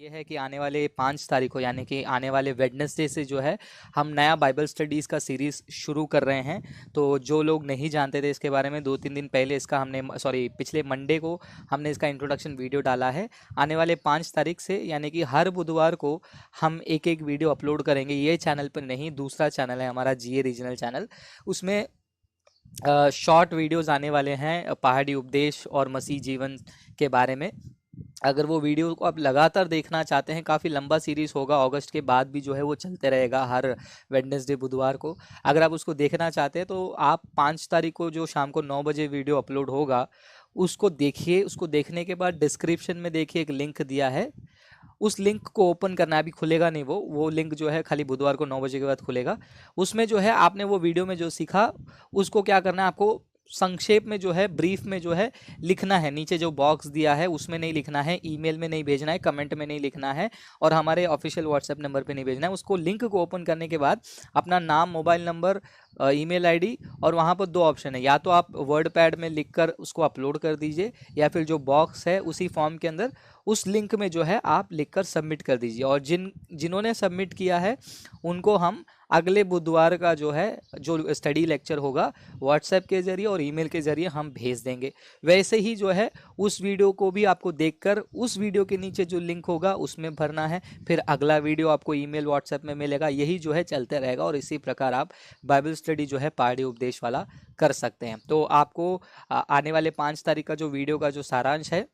ये है कि आने वाले 5 तारीख को यानी कि आने वाले वेडनेसडे से जो है हम नया बाइबल स्टडीज़ का सीरीज़ शुरू कर रहे हैं। तो जो लोग नहीं जानते थे इसके बारे में, 2-3 दिन पहले इसका हमने पिछले मंडे को हमने इसका इंट्रोडक्शन वीडियो डाला है। आने वाले 5 तारीख से यानी कि हर बुधवार को हम एक एक वीडियो अपलोड करेंगे। ये चैनल पर नहीं, दूसरा चैनल है हमारा GA रीजनल चैनल। उसमें शॉर्ट वीडियोज़ आने वाले हैं पहाड़ी उपदेश और मसीह जीवन के बारे में। अगर वो वीडियो को आप लगातार देखना चाहते हैं, काफ़ी लंबा सीरीज़ होगा, अगस्त के बाद भी जो है वो चलते रहेगा हर वेडनेसडे बुधवार को। अगर आप उसको देखना चाहते हैं तो आप 5 तारीख को जो शाम को 9 बजे वीडियो अपलोड होगा उसको देखिए। उसको देखने के बाद डिस्क्रिप्शन में देखिए एक लिंक दिया है, उस लिंक को ओपन करना है। अभी खुलेगा नहीं, वो लिंक जो है खाली बुधवार को 9 बजे के बाद खुलेगा। उसमें जो है आपने वो वीडियो में जो सीखा उसको क्या करना है, आपको संक्षेप में जो है, ब्रीफ में जो है लिखना है। नीचे जो बॉक्स दिया है उसमें नहीं लिखना है, ईमेल में नहीं भेजना है, कमेंट में नहीं लिखना है और हमारे ऑफिशियल व्हाट्सएप नंबर पे नहीं भेजना है। उसको लिंक को ओपन करने के बाद अपना नाम, मोबाइल नंबर, ईमेल आईडी और वहाँ पर 2 ऑप्शन है, या तो आप वर्ड पैड में लिखकर उसको अपलोड कर दीजिए या फिर जो बॉक्स है उसी फॉर्म के अंदर उस लिंक में जो है आप लिखकर सबमिट कर दीजिए। और जिन्होंने सबमिट किया है उनको हम अगले बुधवार का जो है जो स्टडी लेक्चर होगा व्हाट्सएप के ज़रिए और ईमेल के ज़रिए हम भेज देंगे। वैसे ही जो है उस वीडियो को भी आपको देखकर उस वीडियो के नीचे जो लिंक होगा उसमें भरना है, फिर अगला वीडियो आपको ईमेल व्हाट्सएप में मिलेगा। यही जो है चलते रहेगा और इसी प्रकार आप बाइबल स्टडी जो है पहाड़ी उपदेश वाला कर सकते हैं। तो आपको आने वाले 5 तारीख का जो वीडियो का जो सारांश है,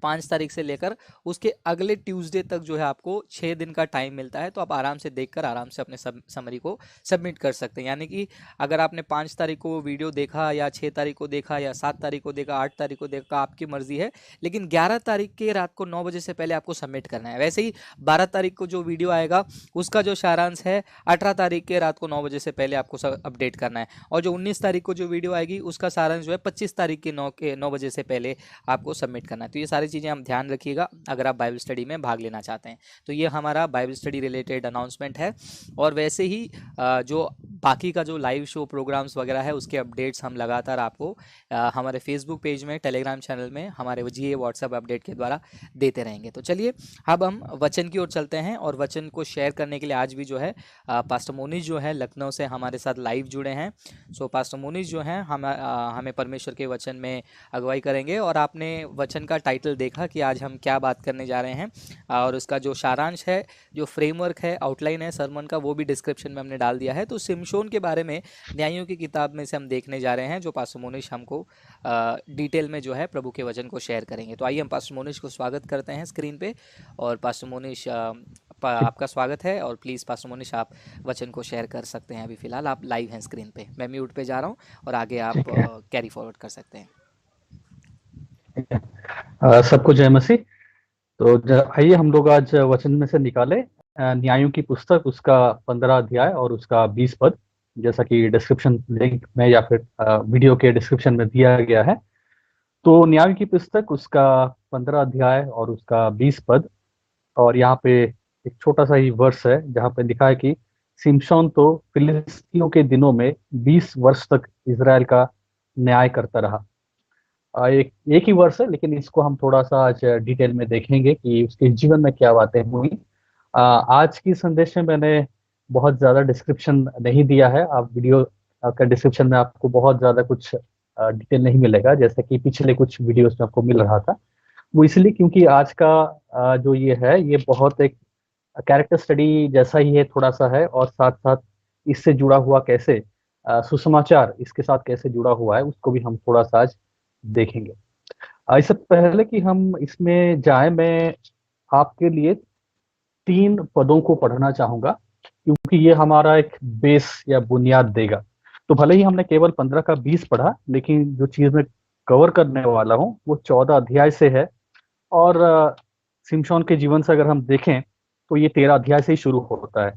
5 तारीख से लेकर उसके अगले ट्यूसडे तक जो है आपको 6 दिन का टाइम मिलता है। तो आप आराम से देखकर आराम से अपने समरी को सबमिट कर सकते हैं। यानी कि अगर आपने 5 तारीख को वीडियो देखा या 6 तारीख को देखा या 7 तारीख को देखा, 8 तारीख को देखा, आपकी मर्जी है, लेकिन 11 तारीख के रात को 9 बजे से पहले आपको सबमिट करना है। वैसे ही 12 तारीख को जो वीडियो आएगा उसका जो सारांश है 18 तारीख के रात को 9 बजे से पहले आपको सब अपडेट करना है। और जो 19 तारीख को जो वीडियो आएगी उसका सारांश जो है 25 तारीख के 9 बजे से पहले आपको सबमिट करना है। तो ये सारी चीज़ें हम ध्यान रखिएगा अगर आप बाइबल स्टडी में भाग लेना चाहते हैं। तो ये हमारा बाइबल स्टडी रिलेटेड अनाउंसमेंट है। और वैसे ही जो बाकी का जो लाइव शो प्रोग्राम्स वगैरह है उसके अपडेट्स हम लगातार आपको हमारे फेसबुक पेज में, टेलीग्राम चैनल में, हमारे GA व्हाट्सएप अपडेट के द्वारा देते रहेंगे। तो चलिए अब हम वचन की ओर चलते हैं और वचन को शेयर करने के लिए आज भी जो है पास्टर मोनीश जो है लखनऊ से हमारे साथ लाइव जुड़े हैं। सो पास्टर मोनीश जो हैं हमें परमेश्वर के वचन में अगुवाई करेंगे। और आपने वचन का टाइटल देखा कि आज हम क्या बात करने जा रहे हैं और उसका जो सारांश है, जो फ्रेमवर्क है, आउटलाइन है सरमन का, वो भी डिस्क्रिप्शन में हमने डाल दिया है। तो शिमशोन के बारे में न्यायों की किताब में से हम देखने जा रहे हैं, जो पास्टर मोनीश हमको डिटेल में जो है प्रभु के वचन को शेयर करेंगे। तो आइए हम पास्टर मोनीश को स्वागत करते हैं स्क्रीन पे। और पास्टर मोनीश आपका स्वागत है और प्लीज़ पास्टर मोनीश आप वचन को शेयर कर सकते हैं। अभी फ़िलहाल आप लाइव हैं स्क्रीन पे, मैं म्यूट पे जा रहा हूँ और आगे आप कैरी फॉरवर्ड कर सकते हैं। सबको जय मसीह। तो आइए हम लोग आज वचन में से निकाले न्यायों की पुस्तक, उसका 15 अध्याय और उसका 20 पद, जैसा कि डिस्क्रिप्शन लिंक में या फिर वीडियो के डिस्क्रिप्शन में दिया गया है। तो न्यायों की पुस्तक उसका 15 अध्याय और उसका 20 पद। और यहाँ पे एक छोटा सा ही वर्स है जहाँ पे लिखा है कि सिमशोन तो फिलिस्तियों के दिनों में 20 वर्ष तक इजराइल का न्याय करता रहा। एक ही वर्ष है, लेकिन इसको हम थोड़ा सा आज डिटेल में देखेंगे कि उसके जीवन में क्या बातें हुई। आज की संदेश में मैंने बहुत ज़्यादा डिस्क्रिप्शन नहीं दिया है। आप वीडियो का डिस्क्रिप्शन में आपको बहुत ज़्यादा कुछ डिटेल नहीं मिलेगा, जैसे कि पिछले कुछ वीडियोस में आपको मिल रहा था। वो इसलिए क्योंकि आज का जो ये है, ये बहुत एक कैरेक्टर स्टडी जैसा ही है थोड़ा सा है, और साथ साथ इससे जुड़ा हुआ कैसे सुसमाचार इसके साथ कैसे जुड़ा हुआ है उसको भी हम थोड़ा सा आज देखेंगे। इससे पहले कि हम इसमें जाएं, मैं आपके लिए 3 पदों को पढ़ना चाहूंगा, क्योंकि ये हमारा एक बेस या बुनियाद देगा। तो भले ही हमने केवल 15 का 20 पढ़ा, लेकिन जो चीज मैं कवर करने वाला हूँ वो 14 अध्याय से है। और सिमशोन के जीवन से अगर हम देखें तो ये 13 अध्याय से ही शुरू होता है।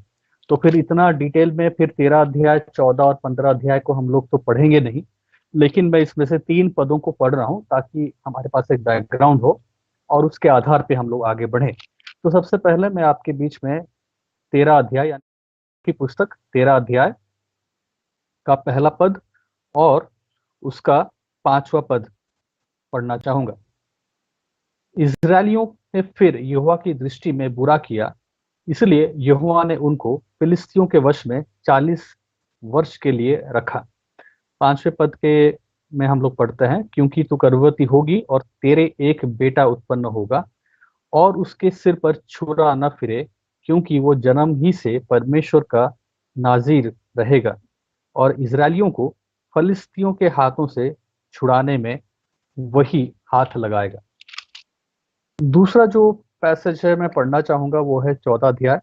तो फिर इतना डिटेल में फिर 13 अध्याय, 14 और 15 अध्याय को हम लोग तो पढ़ेंगे नहीं, लेकिन मैं इसमें से 3 पदों को पढ़ रहा हूँ ताकि हमारे पास एक बैकग्राउंड हो और उसके आधार पे हम लोग आगे बढ़े। तो सबसे पहले मैं आपके बीच में 13 अध्याय यानी की पुस्तक 13 अध्याय का पहला पद और उसका 5वां पद पढ़ना चाहूंगा। इजरायलियों ने फिर यहोवा की दृष्टि में बुरा किया, इसलिए यहोवा ने उनको फिलिस्तियों के वश में 40 वर्ष के लिए रखा। 5वें पद के में हम लोग पढ़ते हैं, क्योंकि तू गर्भवती होगी और तेरे एक बेटा उत्पन्न होगा और उसके सिर पर छुरा न फिरे, क्योंकि वो जन्म ही से परमेश्वर का नाजीर रहेगा और इजरायलियों को फलिस्तियों के हाथों से छुड़ाने में वही हाथ लगाएगा। दूसरा जो पैसेज है मैं पढ़ना चाहूंगा वो है 14 अध्याय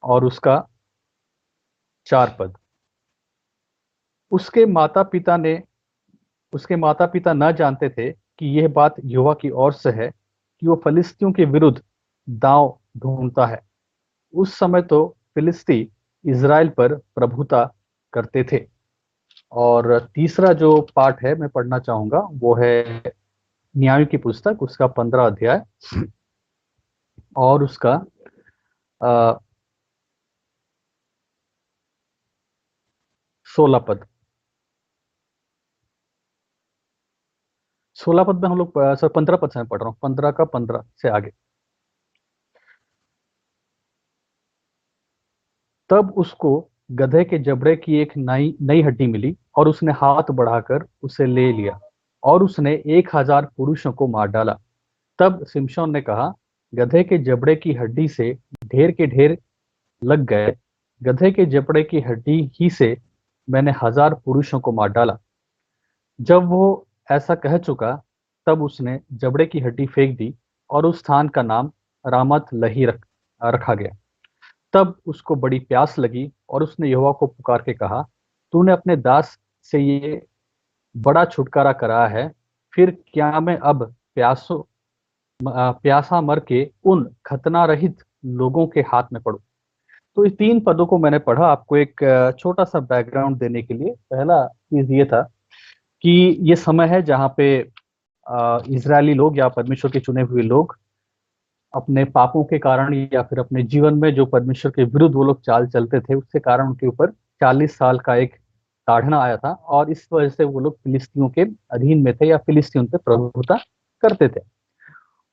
और उसका 4 पद। उसके माता पिता न जानते थे कि यह बात यहोवा की ओर से है कि वो फलिस्तियों के विरुद्ध दांव ढूंढता है। उस समय तो फिलिस्ती इज़राइल पर प्रभुता करते थे। और तीसरा जो पाठ है मैं पढ़ना चाहूंगा वो है न्यायों की पुस्तक, उसका 15 अध्याय और उसका 16 पद। 16 पद में हम लोग सर 15 पद से मैं पढ़ रहा हूँ, 15 का 15 से आगे। तब उसको गधे के जबड़े की एक नई नई हड्डी मिली और उसने हाथ बढ़ाकर उसे ले लिया और उसने 1000 पुरुषों को मार डाला। तब शिमशोन ने कहा, गधे के जबड़े की हड्डी से ढेर के ढेर लग गए, गधे के जबड़े की हड्डी ही से मैंने 1000 पुरुषों को मार डाला। जब वो ऐसा कह चुका तब उसने जबड़े की हड्डी फेंक दी और उस स्थान का नाम रामत लही रखा गया। तब उसको बड़ी प्यास लगी और उसने यहोवा को पुकार के कहा, तूने अपने दास से ये बड़ा छुटकारा कराया है, फिर क्या मैं अब प्यासा मर के उन खतना रहित लोगों के हाथ में पड़ूं। तो इस 3 पदों को मैंने पढ़ा आपको एक छोटा सा बैकग्राउंड देने के लिए। पहला चीज ये था कि ये समय है जहाँ पे इजरायली लोग या परमेश्वर के चुने हुए लोग अपने पापों के कारण या फिर अपने जीवन में जो परमेश्वर के विरुद्ध वो लोग चाल चलते थे उसके कारण उनके ऊपर 40 साल का एक ताड़ना आया था और इस वजह से वो लोग फिलिस्तीनियों के अधीन में थे या फिलिस्तीन पे प्रभुता करते थे।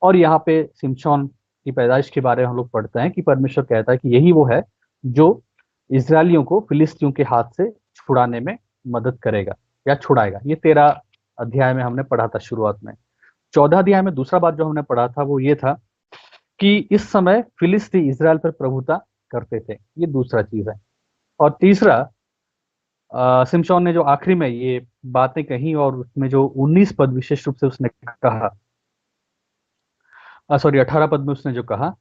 और यहाँ पे सिमशोन की पैदाइश के बारे में हम लोग पढ़ते हैं कि परमेश्वर कहता है कि यही वो है जो इजरायलियों को फिलिस्तीनियों के हाथ से छुड़ाने में मदद करेगा या छुड़ाएगा। ये 13 अध्याय में हमने पढ़ा था शुरुआत में। 14 अध्याय में दूसरा बात जो हमने पढ़ा था वो ये था कि इस समय फिलिस्ती इजराइल पर प्रभुता करते थे। ये दूसरा चीज है। और तीसरा, सिमशोन ने जो आखिरी में ये बातें कही और उसमें जो 19 पद विशेष रूप से उसने कहा, सॉरी 18 पद में उसने जो कहा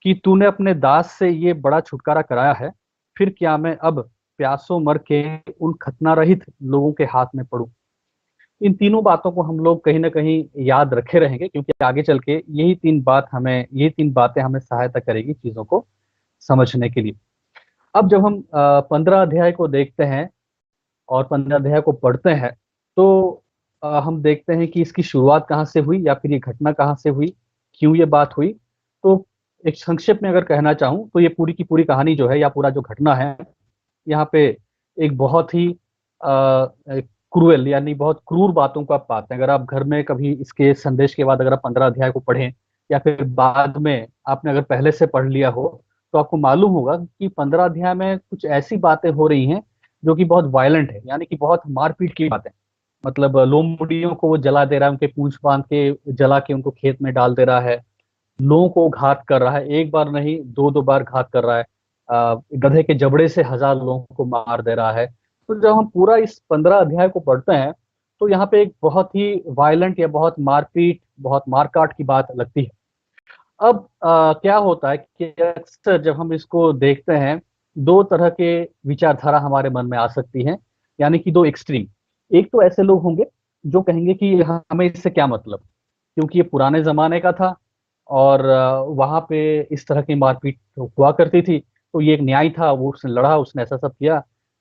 कि तूने अपने दास से ये बड़ा छुटकारा कराया है, फिर क्या मैं अब प्यासों मर के उन खतना रहित लोगों के हाथ में पड़ूं। इन तीनों बातों को हम लोग कहीं ना कहीं याद रखे रहेंगे क्योंकि आगे चल के यही तीन बातें हमें सहायता करेगी चीजों को समझने के लिए। अब जब हम 15 अध्याय को देखते हैं और 15 अध्याय को पढ़ते हैं तो हम देखते हैं कि इसकी शुरुआत कहाँ से हुई या फिर ये घटना कहाँ से हुई, क्यों ये बात हुई। तो एक संक्षेप में अगर कहना चाहूँ तो ये पूरी की पूरी कहानी जो है या पूरा जो घटना है यहाँ पे एक बहुत ही क्रूएल यानी बहुत क्रूर बातों को आप पाते हैं। अगर आप घर में कभी इसके संदेश के बाद अगर आप 15 अध्याय को पढ़ें या फिर बाद में आपने अगर पहले से पढ़ लिया हो तो आपको मालूम होगा कि 15 अध्याय में कुछ ऐसी बातें हो रही हैं जो कि बहुत वायलेंट है, यानी कि बहुत मारपीट की बातें। मतलब लोमड़ियों को वो जला दे रहा है, उनके पूंछ बांध के जला के उनको खेत में डाल दे रहा है, लोगों को घात कर रहा है, एक बार नहीं दो दो बार घात कर रहा है, गधे के जबड़े से 1000 लोगों को मार दे रहा है। तो जब हम पूरा इस 15 अध्याय को पढ़ते हैं तो यहाँ पे एक बहुत ही वायलेंट या बहुत मारपीट बहुत मारकाट की बात लगती है। अब क्या होता है कि अक्सर जब हम इसको देखते हैं दो तरह के विचारधारा हमारे मन में आ सकती हैं, यानी कि दो एक्सट्रीम। एक तो ऐसे लोग होंगे जो कहेंगे कि हमें इससे क्या मतलब, क्योंकि ये पुराने जमाने का था और वहां पे इस तरह की मारपीट हुआ करती थी, तो ये एक न्याय था, वो उसने लड़ा, उसने ऐसा सब किया,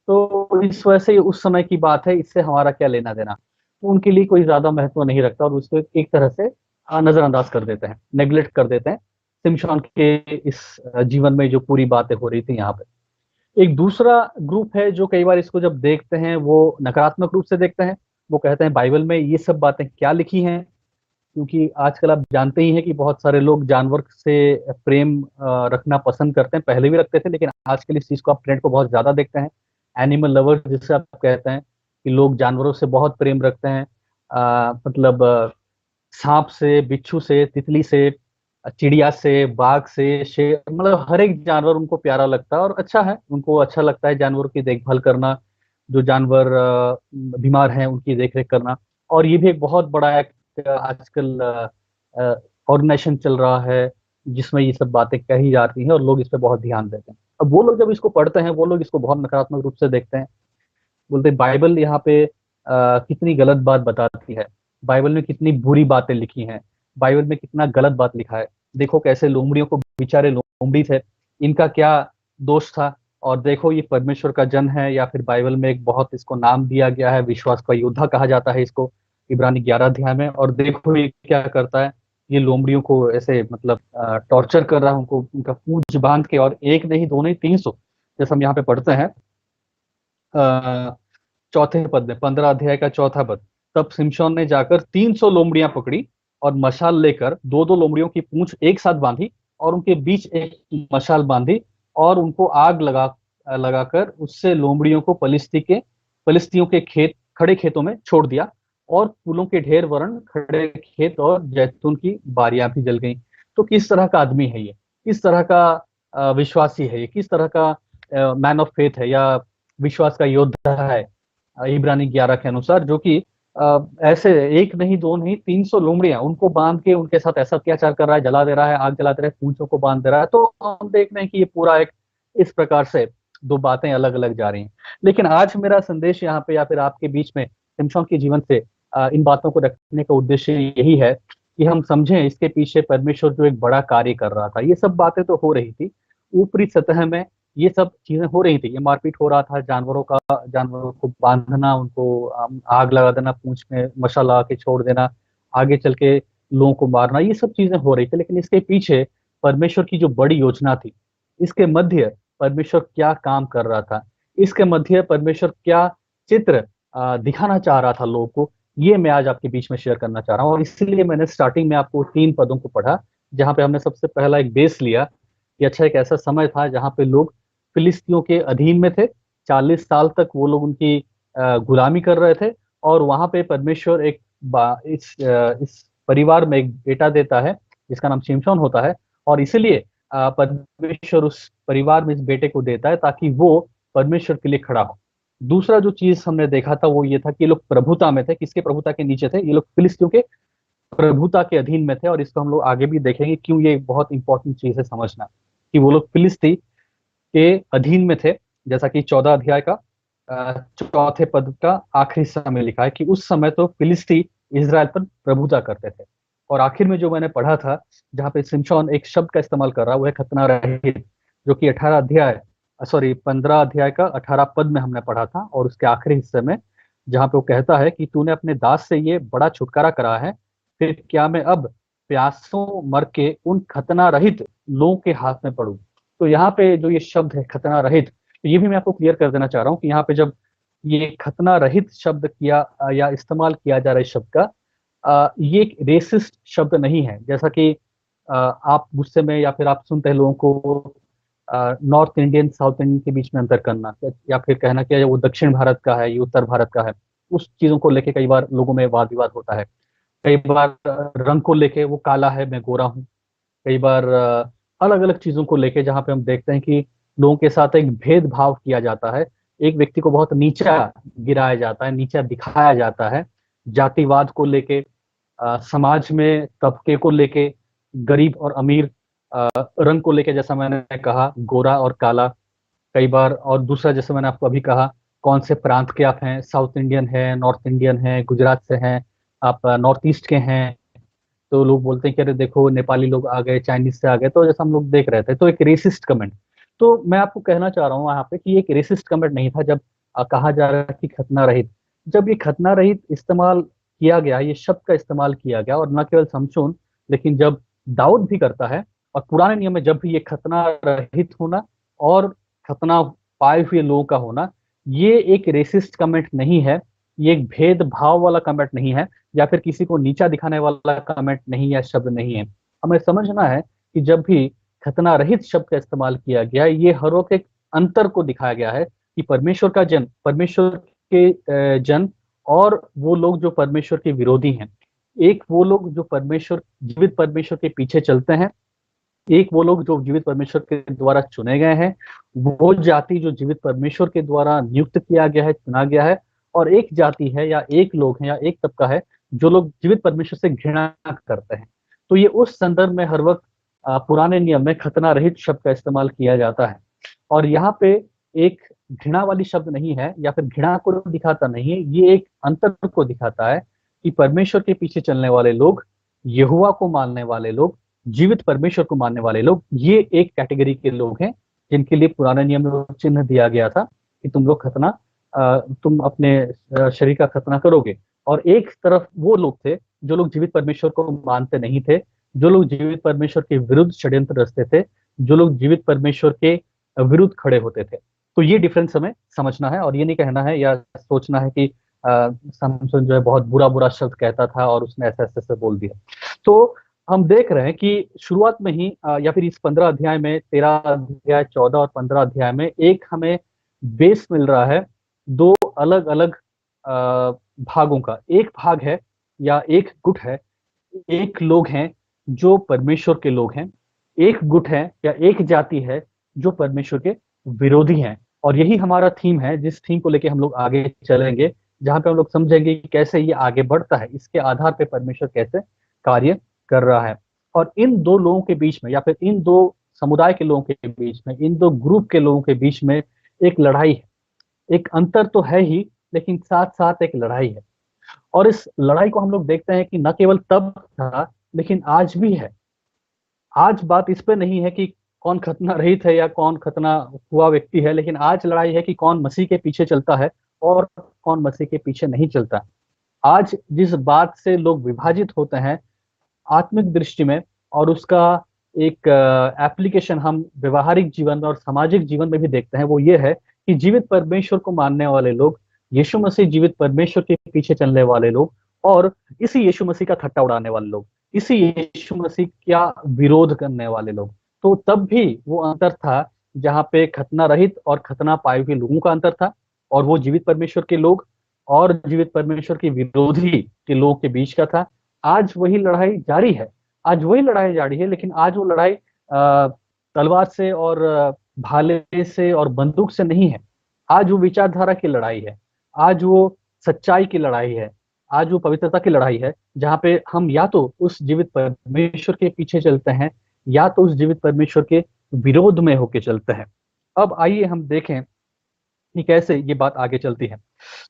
तो इस वजह से ये उस समय की बात है, इससे हमारा क्या लेना देना। तो उनके लिए कोई ज्यादा महत्व नहीं रखता और उसको एक तरह से नजरअंदाज कर देते हैं, नेग्लेक्ट कर देते हैं सिमशोन के इस जीवन में जो पूरी बातें हो रही थी यहाँ पे। एक दूसरा ग्रुप है जो कई बार इसको जब देखते हैं वो नकारात्मक रूप से देखते हैं। वो कहते हैं बाइबल में ये सब बातें क्या लिखी हैं, क्योंकि आजकल आप जानते ही हैं कि बहुत सारे लोग जानवर से प्रेम रखना पसंद करते हैं, पहले भी रखते थे, लेकिन आजकल इस चीज को आप ट्रेंड को बहुत ज्यादा देखते हैं। एनिमल लवर जिसे आप कहते हैं, कि लोग जानवरों से बहुत प्रेम रखते हैं। मतलब सांप से, बिच्छू से, तितली से, चिड़िया से, बाघ से, शेर, मतलब हर एक जानवर उनको प्यारा लगता है और अच्छा है, उनको अच्छा लगता है जानवरों की देखभाल करना, जो जानवर बीमार हैं उनकी देखरेख करना। और ये भी एक बहुत बड़ा एक आजकल ऑर्गेनाइजेशन चल रहा है जिसमें ये सब बातें कही जाती हैं और लोग इस पे बहुत ध्यान देते हैं। अब वो लोग जब इसको पढ़ते हैं, वो लोग इसको बहुत नकारात्मक रूप से देखते हैं, बोलते हैं बाइबल यहाँ पे कितनी गलत बात बताती है, बाइबल में कितनी बुरी बातें लिखी हैं, बाइबल में कितना गलत बात लिखा है। देखो कैसे लोमड़ियों को, बेचारे लोमड़ी थे, इनका क्या दोष था, और देखो ये परमेश्वर का जन है, या फिर बाइबल में एक बहुत इसको नाम दिया गया है, विश्वास का योद्धा कहा जाता है इसको, इब्रानी 11 अध्याय में। और देखो ये क्या करता है, ये लोमड़ियों को ऐसे मतलब टॉर्चर कर रहा है, उनको उनका पूंछ बांध के, और एक नहीं, दो नहीं, 300, जैसे हम यहाँ पे पढ़ते हैं चौथे पद में, 15 अध्याय का चौथा पद। तब शिमशोन ने जाकर 300 लोमड़ियां पकड़ी और मशाल लेकर दो दो लोमड़ियों की पूंछ एक साथ बांधी और उनके बीच एक मशाल बांधी, और उनको आग लगाकर उससे लोमड़ियों को पलिस्तियों के खेत, खड़े खेतों में छोड़ दिया, और फूलों के ढेर वरन खड़े खेत और जैतून की बारियां भी जल गईं। तो किस तरह का आदमी है ये, किस तरह का विश्वासी है ये, किस तरह का मैन ऑफ फेथ है, या विश्वास का योद्धा है, इब्रानी 11 के अनुसार, जो कि ऐसे एक नहीं, दो नहीं, 300 लोमड़ियां उनको बांध के उनके साथ ऐसा अत्याचार कर रहा है, जला दे रहा है, आग जला दे रहा है, पूंछों को बांध दे रहा है। तो हम देख रहे हैं कि ये पूरा एक इस प्रकार से दो बातें अलग अलग जा रही हैं। लेकिन आज मेरा संदेश यहाँ पे या फिर आपके बीच में शिमशोन के जीवन से इन बातों को रखने का उद्देश्य यही है कि हम समझें इसके पीछे परमेश्वर जो एक बड़ा कार्य कर रहा था। ये सब बातें तो हो रही थी ऊपरी सतह में, ये सब चीजें हो रही थी, ये मारपीट हो रहा था, जानवरों को बांधना, उनको आग लगा देना, पूंछ में मशाल लगा के छोड़ देना, आगे चल के लोगों को मारना, ये सब चीजें हो रही थी। लेकिन इसके पीछे परमेश्वर की जो बड़ी योजना थी, इसके मध्य परमेश्वर क्या काम कर रहा था, इसके मध्य परमेश्वर क्या चित्र दिखाना चाह रहा था लोगों को, ये मैं आज आपके बीच में शेयर करना चाह रहा हूँ। और इसीलिए मैंने स्टार्टिंग में आपको 3 पदों को पढ़ा, जहां पे हमने सबसे पहला एक बेस लिया कि अच्छा एक ऐसा समय था जहां पे लोग फिलिस्तियों के अधीन में थे, 40 साल तक वो लोग उनकी गुलामी कर रहे थे, और वहां पे परमेश्वर इस परिवार में एक बेटा देता है जिसका नाम शिमशोन होता है, और इसीलिए परमेश्वर उस परिवार में इस बेटे को देता है ताकि वो परमेश्वर के लिए खड़ा हो। दूसरा जो चीज हमने देखा था वो ये था कि ये लोग प्रभुता में थे, किसके प्रभुता के नीचे थे, ये लोग फिलिस्तियों के प्रभुता के अधीन में थे। और इसको हम लोग आगे भी देखेंगे क्यों ये एक बहुत इंपॉर्टेंट चीज है समझना, कि वो लोग फिलिस्ती के अधीन में थे। जैसा कि 14 अध्याय का चौथे पद का आखिरी हिस्सा में लिखा है कि उस समय तो फिलिस्ती इजराइल पर प्रभुता करते थे। और आखिर में जो मैंने पढ़ा था, जहाँ पे शिमशोन एक शब्द का इस्तेमाल कर रहा है, वो है खतना रहित, जो कि 15 अध्याय का 18 पद में हमने पढ़ा था। और उसके आखिरी हिस्से में जहाँ पे वो कहता है कि तूने अपने दास से ये बड़ा छुटकारा करा है, फिर क्या मैं अब प्यासों मर के उन खतना रहित लोगों के हाथ में पड़ूं। तो यहाँ पे जो ये शब्द है खतना रहित, तो ये भी मैं आपको क्लियर कर देना चाह रहा हूँ कि यहाँ पे जब ये खतना रहित शब्द किया या इस्तेमाल किया जा रहा है इस शब्द का, ये एक रेसिस्ट शब्द नहीं है। जैसा कि आप गुस्से में या फिर आप सुनते हैं लोगों को नॉर्थ इंडियन साउथ इंडियन के बीच में अंतर करना, या फिर कहना कि वो दक्षिण भारत का है, ये उत्तर भारत का है, उस चीजों को लेके कई बार लोगों में वाद विवाद होता है। कई बार रंग को लेके, वो काला है मैं गोरा हूँ, कई बार अलग अलग चीजों को लेके, जहाँ पे हम देखते हैं कि लोगों के साथ एक भेदभाव किया जाता है, एक व्यक्ति को बहुत नीचा गिराया जाता है, नीचा दिखाया जाता है, जातिवाद को लेके, समाज में तबके को लेके, गरीब और अमीर, रंग को लेके, जैसा मैंने कहा गोरा और काला, कई बार। और दूसरा जैसे मैंने आपको अभी कहा, कौन से प्रांत के आप हैं, साउथ इंडियन है, नॉर्थ इंडियन है, गुजरात से हैं, आप नॉर्थ ईस्ट के हैं, तो लोग बोलते हैं कि अरे देखो नेपाली लोग आ गए, चाइनीज से आ गए, तो जैसा हम लोग देख रहे थे, तो एक रेसिस्ट कमेंट। तो मैं आपको कहना चाह रहा हूँ यहाँ पे कि एक रेसिस्ट कमेंट नहीं था जब कहा जा रहा है कि खतना रहित। जब ये खतना रहित इस्तेमाल किया गया, ये शब्द का इस्तेमाल किया गया, और न केवल शमशून, लेकिन जब दाऊद भी करता है, और पुराने नियम में जब भी ये खतना रहित होना और खतना पाए हुए लोगों का होना, ये एक रेसिस्ट कमेंट नहीं है, ये एक भेदभाव वाला कमेंट नहीं है, या फिर किसी को नीचा दिखाने वाला कमेंट नहीं या शब्द नहीं है। हमें समझना है कि जब भी खतना रहित शब्द का इस्तेमाल किया गया है, ये हर वक्त एक अंतर को दिखाया गया है कि परमेश्वर का जन, परमेश्वर के जन, और वो लोग जो परमेश्वर के विरोधी हैं। एक वो लोग जो परमेश्वर, जीवित परमेश्वर के पीछे चलते हैं, एक वो लोग जो जीवित परमेश्वर के द्वारा चुने गए हैं, वो जाति जो जीवित परमेश्वर के द्वारा नियुक्त किया गया है, चुना गया है, और एक जाति है या एक लोग हैं या एक तबका है जो लोग जीवित परमेश्वर से घृणा करते हैं। तो ये उस संदर्भ में हर वक्त पुराने नियम में खतना रहित शब्द का इस्तेमाल किया जाता है। और यहाँ पे एक घृणा वाली शब्द नहीं है या फिर घृणा को दिखाता नहीं है, ये एक अंतर को दिखाता है कि परमेश्वर के पीछे चलने वाले लोग, यहोवा को मानने वाले लोग, जीवित परमेश्वर को मानने वाले लोग, ये एक कैटेगरी के लोग हैं जिनके लिए पुराने नियम में चिन्ह दिया गया था कि तुम लोग खतना, तुम अपने शरीर का खतना करोगे। और एक तरफ वो लोग थे जो लोग जीवित परमेश्वर को मानते नहीं थे, जो लोग जीवित परमेश्वर के विरुद्ध षड्यंत्र रचते थे, जो लोग जीवित परमेश्वर के विरुद्ध खड़े होते थे। तो ये डिफरेंस हमें समझना है, और ये नहीं कहना है या सोचना है कि समसन जो है बहुत बुरा बुरा शब्द कहता था और उसने ऐसे ऐसे ऐसे बोल दिया। तो हम देख रहे हैं कि शुरुआत में ही या फिर इस 15 अध्याय में, 13 अध्याय, 14 और 15 अध्याय में एक हमें बेस मिल रहा है दो अलग अलग भागों का। एक भाग है या एक गुट है, एक लोग हैं जो परमेश्वर के लोग हैं, एक गुट है या एक जाति है जो परमेश्वर के विरोधी हैं। और यही हमारा थीम है, जिस थीम को लेके हम लोग आगे चलेंगे, जहां पे हम लोग समझेंगे कि कैसे ये आगे बढ़ता है, इसके आधार पे परमेश्वर कैसे कार्य कर रहा है। और इन दो लोगों के बीच में या फिर इन दो समुदाय के लोगों के बीच में, इन दो ग्रुप के लोगों के बीच में एक लड़ाई है। एक अंतर तो है ही, लेकिन साथ साथ एक लड़ाई है। और इस लड़ाई को हम लोग देखते हैं कि न केवल तब था लेकिन आज भी है। आज बात इस पे नहीं है कि कौन खतना रहित है या कौन खतना हुआ व्यक्ति है, लेकिन आज लड़ाई है कि कौन मसीह के पीछे चलता है और कौन मसीह के पीछे नहीं चलता। आज जिस बात से लोग विभाजित होते हैं आत्मिक दृष्टि में, और उसका एक एप्लीकेशन हम व्यवहारिक जीवन में और सामाजिक जीवन में भी देखते हैं, वो ये है कि जीवित परमेश्वर को मानने वाले लोग, यीशु मसीह जीवित परमेश्वर के पीछे चलने वाले लोग, और इसी यीशु मसीह का ठट्टा उड़ाने वाले लोग, इसी यीशु मसीह का विरोध करने वाले लोग। तो तब भी वो अंतर था जहाँ पे खतना रहित और खतना पाए हुए लोगों का अंतर था, और वो जीवित परमेश्वर के लोग और जीवित परमेश्वर के विरोधी के लोगों के बीच का था। आज वही लड़ाई जारी है, आज वही लड़ाई जारी है, लेकिन आज वो लड़ाई तलवार से और भाले से और बंदूक से नहीं है। आज वो विचारधारा की लड़ाई है, आज वो सच्चाई की लड़ाई है, आज वो पवित्रता की लड़ाई है, जहाँ पे हम या तो उस जीवित परमेश्वर के पीछे चलते हैं या तो उस जीवित परमेश्वर के विरोध में होके चलते हैं। अब आइए हम देखें कि कैसे ये बात आगे चलती है।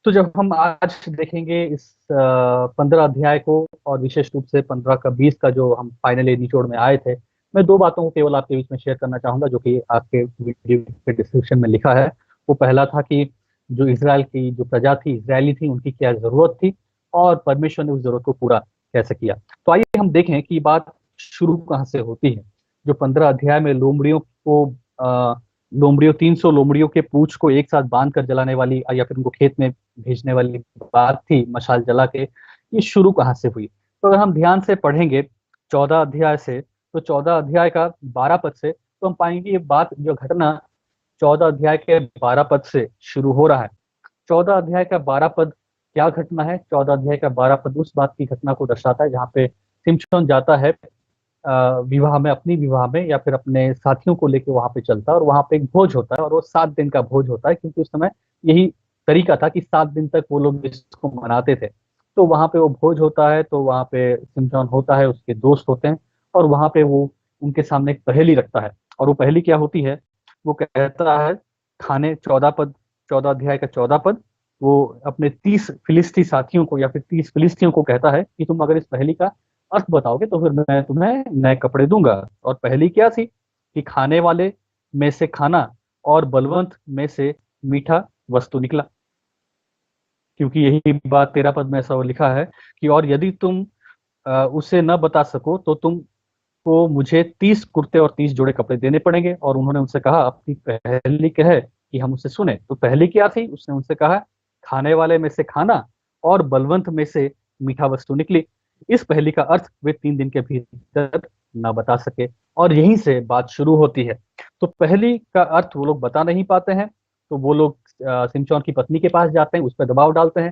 तो जब हम आज देखेंगे इस 15 अध्याय को, और विशेष रूप से 15 का 20 का जो हम फाइनली निचोड़ में आए थे, मैं दो बातों को केवल आपके बीच में शेयर करना चाहूंगा जो कि आपके वीडियो के डिस्क्रिप्शन में लिखा है। वो पहला था कि जो इजराइल की जो प्रजा थी, इसराइली थी, उनकी क्या जरूरत थी और परमेश्वर ने उस जरूरत को पूरा कैसे किया। तो आइए हम देखें कि बात शुरू कहाँ से होती है। जो 15 अध्याय में लोमड़ियों को लोमड़ियों 300 लोमड़ियों के पूंछ को एक साथ बांध कर जलाने वाली या फिर उनको खेत में भेजने वाली बात थी, मशाल जला के, ये शुरू कहाँ से हुई। तो अगर हम ध्यान से पढ़ेंगे 14 अध्याय से, तो 14 अध्याय का 12 पद से, तो हम पाएंगे ये बात, जो घटना 14 अध्याय के 12 पद से शुरू हो रहा है। 14 अध्याय का 12 पद क्या घटना है? 14 अध्याय का 12 पद उस बात की घटना को दर्शाता है जहाँ पे सिमशोन जाता है विवाह में, अपनी विवाह में, या फिर अपने साथियों को लेके वहां पे चलता है, और वहां पे एक भोज होता है, और वो 7 दिन का भोज होता है, क्योंकि उस समय यही तरीका था कि 7 दिन तक वो लोग इसको मनाते थे। तो वहां पे वो भोज होता है, तो वहां पे सिमशोन होता है, उसके दोस्त होते हैं, और वहां पे वो उनके सामने एक पहेली रखता है। और वो पहेली क्या होती है? वो कहता है, खाने 14 पद, 14 अध्याय का 14 पद, वो अपने 30 फिलिस्ती साथियों को या फिर 30 फिलिस्तियों को कहता है कि तुम अगर इस पहेली का अर्थ बताओगे तो फिर मैं तुम्हें नए कपड़े दूंगा। और पहली क्या थी? कि खाने वाले में से खाना और बलवंत में से मीठा वस्तु निकला। क्योंकि यही बात 13 पद में ऐसा लिखा है कि और यदि तुम उसे न बता सको तो तुमको मुझे 30 कुर्ते और 30 जोड़े कपड़े देने पड़ेंगे। और उन्होंने उनसे कहा, अपनी पहली कहे कि हम उसे सुने। तो पहली क्या थी? उसने उनसे कहा खाने वाले में से खाना और बलवंत में से मीठा वस्तु निकली। इस पहेली का अर्थ वे 3 दिन के भीतर न बता सके, और यहीं से बात शुरू होती है। तो पहेली का अर्थ वो लोग बता नहीं पाते हैं, तो वो लोग सिमचौन की पत्नी के पास जाते हैं, उस पर दबाव डालते हैं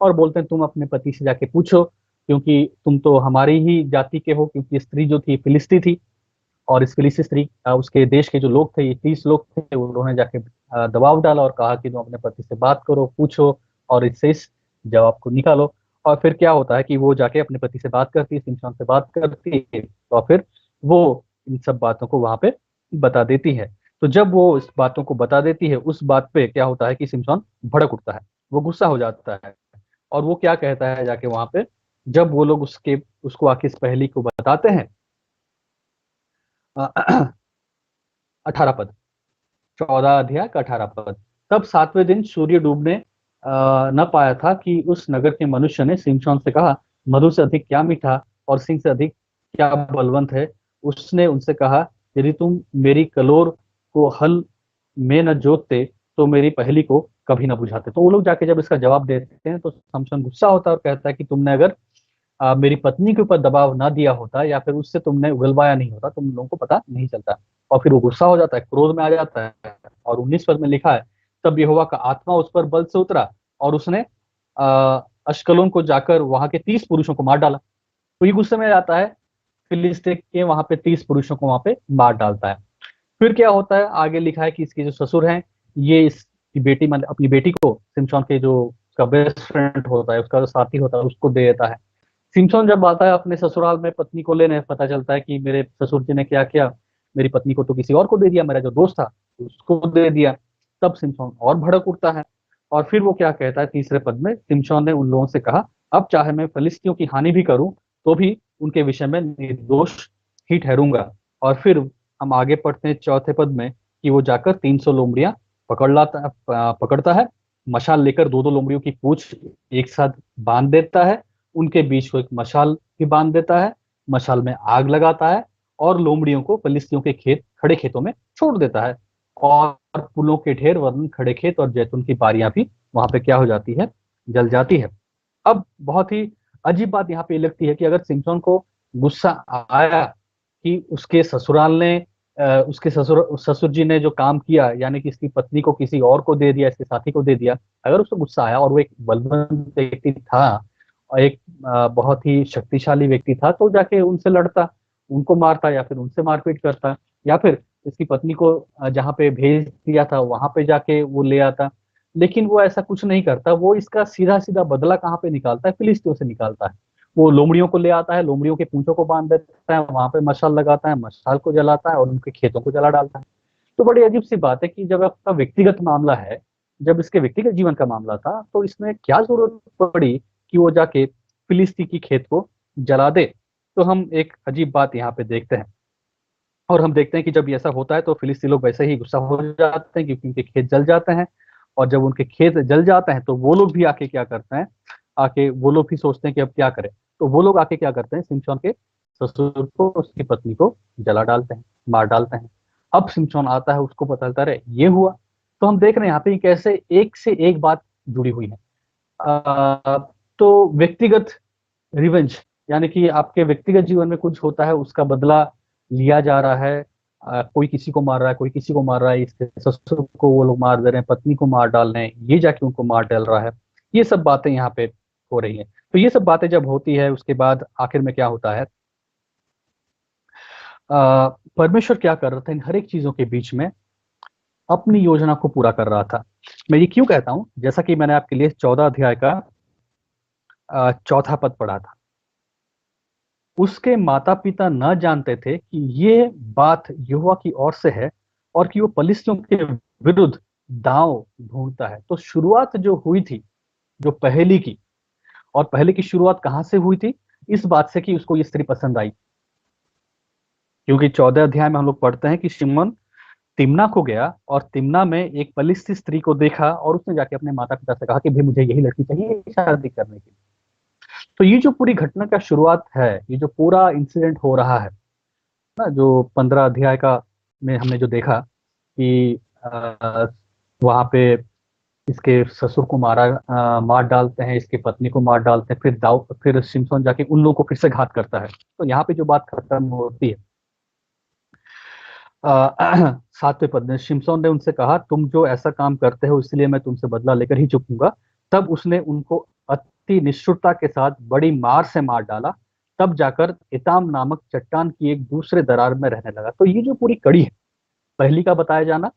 और बोलते हैं तुम अपने पति से जाके पूछो, क्योंकि तुम तो हमारी ही जाति के हो, क्योंकि स्त्री जो थी फिलिस्ती थी। और इस फिलिस्ती स्त्री उसके देश के जो लोग थे, ये 30 लोग थे, उन्होंने जाके दबाव डाला और कहा कि तुम अपने पति से बात करो, पूछो और इससे इस जवाब को निकालो। और फिर क्या होता है कि वो जाके अपने पति से बात करती है, सिमशॉन से बात करती है, और फिर वो इन सब बातों को वहां पे बता देती है। तो जब वो इस बातों को बता देती है, उस बात पे क्या होता है कि सिमशॉन भड़क उठता है, वो गुस्सा हो जाता है। और वो क्या कहता है जाके वहां पे, जब वो लोग उसको आके इस पहेली को बताते हैं, 18 पद, 14 अध्याय का 18 पद। तब 7वें दिन सूर्य डूबने न पाया था कि उस नगर के मनुष्य ने सिमशॉन से कहा, मधु से अधिक क्या मीठा और सिंह से अधिक क्या बलवंत है। उसने उनसे कहा, यदि तुम मेरी कलोर को हल में न जोतते तो मेरी पहेली को कभी न बुझाते। तो वो लोग जाके जब इसका जवाब देते हैं, तो सिमशॉन गुस्सा होता है और कहता है कि तुमने अगर मेरी पत्नी के ऊपर दबाव ना दिया होता, या फिर उससे तुमने उगलवाया नहीं होता, तुम लोगों को पता नहीं चलता। और फिर वो गुस्सा हो जाता है, क्रोध में आ जाता है। और 19 पद में लिखा है, तब यहोवा का आत्मा उस पर बल से उतरा और उसने अश्कलोन को जाकर वहां के 30 पुरुषों को मार डाला। तो ये गुस्से में आ जाता है, फिलिस्तीन के वहां पे 30 पुरुषों को वहां पे मार डालता है। फिर क्या होता है, आगे लिखा है कि इसके जो ससुर हैं, ये इसकी बेटी, मतलब अपनी बेटी को सिमशॉन के जो उसका बेस्ट फ्रेंड होता है, उसका जो साथी होता है, उसको दे देता है। सिमसोन जब आता है अपने ससुराल में पत्नी को लेने, पता चलता है कि मेरे ससुर जी ने क्या किया, मेरी पत्नी को तो किसी और को दे दिया, मेरा जो दोस्त था उसको दे दिया। तब सिमसोन और भड़क उठता है। और फिर वो क्या कहता है 3रे पद में, सिमसोन ने उन लोगों से कहा, अब चाहे मैं फलिस्तियों की हानि भी करूं तो भी उनके विषय में निर्दोष ही ठहरूंगा। और फिर हम आगे पढ़ते हैं 4थे पद में, कि वो जाकर 300 लोमड़ियां पकड़ता है, मशाल लेकर 2-2 लोमड़ियों की पूंछ एक साथ बांध देता है, उनके बीच को एक मशाल भी बांध देता है, मशाल में आग लगाता है और लोमड़ियों को फलिस्तियों के खड़े खेतों में छोड़ देता है। और फूलों के ढेर वरन खड़े खेत और जैतून की बारियां भी वहां पे क्या हो जाती है, जल जाती है। अब बहुत ही अजीब बात यहाँ पे ये लगती है कि अगर सिमसोन को गुस्सा आया कि उसके ससुराल ने उसके ससुर जी ने जो काम किया, यानी कि इसकी पत्नी को किसी और को दे दिया, इसके साथी को दे दिया, अगर उसको गुस्सा आया और वो एक बलवंत व्यक्ति था और एक बहुत ही शक्तिशाली व्यक्ति था, तो जाके उनसे लड़ता, उनको मारता, या फिर उनसे मारपीट करता, या फिर इसकी पत्नी को जहाँ पे भेज दिया था वहां पे जाके वो ले आता। लेकिन वो ऐसा कुछ नहीं करता, वो इसका सीधा सीधा बदला कहाँ पे निकालता है, फिलिस्तीयों से निकालता है। वो लोमड़ियों को ले आता है, लोमड़ियों के पूंछों को बांध देता है, वहां पे मशाल लगाता है, मशाल को जलाता है और उनके खेतों को जला डालता है। तो बड़ी अजीब सी बात है कि जब आपका व्यक्तिगत मामला है, जब इसके व्यक्तिगत जीवन का मामला था, तो इसमें क्या जरूरत पड़ी कि वो जाके फिलिस्ती की खेत को जला दे। तो हम एक अजीब बात यहाँ पे देखते हैं, और हम देखते हैं कि जब ये ऐसा होता है तो फिलिस्ती लोग वैसे ही गुस्सा हो जाते हैं, क्योंकि उनके खेत जल जाते हैं। और जब उनके खेत जल जाते हैं तो वो लोग भी आके क्या करते हैं, आके वो लोग भी सोचते हैं कि अब क्या करें। तो वो लोग आके क्या करते हैं, सिमशोन के ससुर को, उसकी पत्नी को जला डालते हैं, मार डालते हैं। अब सिमशोन आता है, उसको पता चलता है ये हुआ। तो हम देख रहे हैं यहाँ पे कैसे एक से एक बात जुड़ी हुई है। आ, तो व्यक्तिगत रिवेंज, यानी कि आपके व्यक्तिगत जीवन में कुछ होता है, उसका बदला लिया जा रहा है। कोई किसी को मार रहा है, कोई किसी को मार रहा है, इसके ससुर को वो लोग मार दे रहे हैं, पत्नी को मार डाल रहे हैं, ये जाके उनको मार डाल रहा है। ये सब बातें यहाँ पे हो रही हैं। तो ये सब बातें जब होती है, उसके बाद आखिर में क्या होता है, परमेश्वर क्या कर रहा था, इन हर एक चीजों के बीच में अपनी योजना को पूरा कर रहा था। मैं ये क्यों कहता हूं, जैसा कि मैंने आपके लिए 14 अध्याय का 4था पद पढ़ा था, उसके माता पिता न जानते थे कि ये बात यहोवा की ओर से है और कि वो पलिश्तियों के विरुद्ध दांव ढूंढता है। तो शुरुआत जो हुई थी, जो पहेली की, और पहले की शुरुआत कहां से हुई थी, इस बात से कि उसको ये स्त्री पसंद आई। क्योंकि 14 अध्याय में हम लोग पढ़ते हैं कि शिमोन तिम्ना को गया और तिम्ना में एक पलिश्ती स्त्री को देखा और उसने जाके अपने माता पिता से कहा कि भाई मुझे यही लड़की चाहिए शादी करने के लिए। तो ये जो पूरी घटना का शुरुआत है, ये जो पूरा इंसिडेंट हो रहा है ना, जो 15 अध्याय का में हमने जो देखा कि वहां पे इसके ससुर को मार डालते हैं, इसकी पत्नी को मार डालते हैं। फिर सिमसोन जाके उन लोगों को फिर से घात करता है। तो यहाँ पे जो बात खत्म होती है, 7वें पद में शिमशोन ने उनसे कहा, तुम जो ऐसा काम करते हो इसलिए मैं तुमसे बदला लेकर ही चुकूंगा। तब उसने उनको अति निष्ठुरता के साथ बड़ी मार से मार डाला। तब जाकर इताम नामक चट्टान की एक दूसरे दरार में रहने लगा। तो ये जो पूरी कड़ी है, पहली का बताया जाना,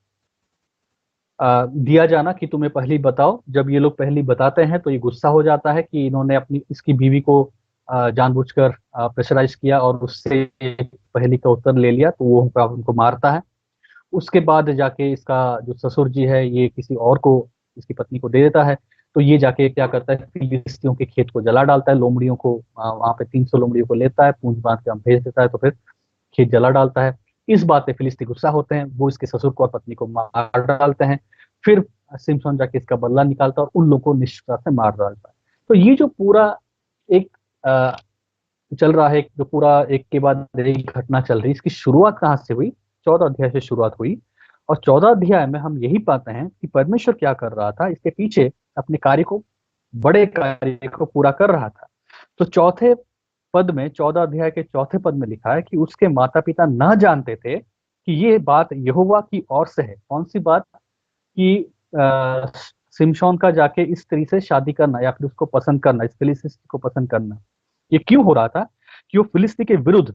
दिया जाना कि तुम्हें पहली बताओ। जब ये लोग पहली बताते हैं तो ये गुस्सा हो जाता है कि इन्होंने अपनी इसकी बीवी को जानबूझकर प्रेशराइज किया और उससे पहली का उत्तर ले लिया, तो वो उनको मारता है। उसके बाद जाके इसका जो ससुर जी है ये किसी और को, इसकी पत्नी को दे देता है। तो ये जाके क्या करता है, फिलिस्तियों के खेत को जला डालता है, लोमड़ियों को वहां पे 300 लोमड़ियों को लेता है, पूंछ बांध के हम भेज देता है, तो फिर खेत जला डालता है। इस बात पे फिलिस्ती गुस्सा होते हैं, वो इसके ससुर को और पत्नी को मार डालते हैं। फिर सिमसोन जाके इसका बदला निकालता है और उन लोगों को निष्ठुरता से मार डालता है। तो ये जो पूरा एक अ, चल रहा है, जो पूरा एक के बाद एक घटना चल रही है, इसकी शुरुआत कहाँ से हुई? 14 अध्याय से शुरुआत हुई। और 14 अध्याय में हम यही पाते हैं कि परमेश्वर क्या कर रहा था, इसके पीछे अपने कार्य को, बड़े कार्य को पूरा कर रहा था। तो चौथे पद में, 14 अध्याय के चौथे पद में लिखा है कि उसके माता पिता न जानते थे कि ये बात यहोवा की ओर से है। कौन सी बात? कि सिमशोन का जाके इस स्त्री से शादी करना या फिर उसको पसंद करना, इस फिलिस्ती को पसंद करना, ये क्यों हो रहा था? कि वो फिलिस्ती के विरुद्ध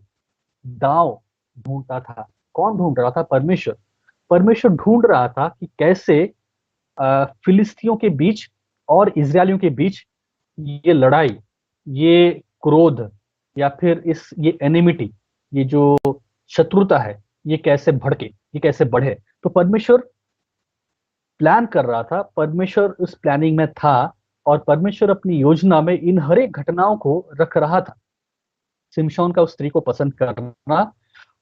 दांव ढूंढता था। कौन ढूंढ रहा था? परमेश्वर। परमेश्वर ढूंढ रहा था कि कैसे फिलिस्तियों के बीच और इजरायलियों के बीच ये लड़ाई, ये क्रोध, या फिर ये एनिमिटी, ये जो शत्रुता है, ये कैसे भड़के, ये कैसे बढ़े। तो परमेश्वर प्लान कर रहा था, परमेश्वर उस प्लानिंग में था, और परमेश्वर अपनी योजना में इन हर एक घटनाओं को रख रहा था। सिमशोन का उस स्त्री को पसंद करना,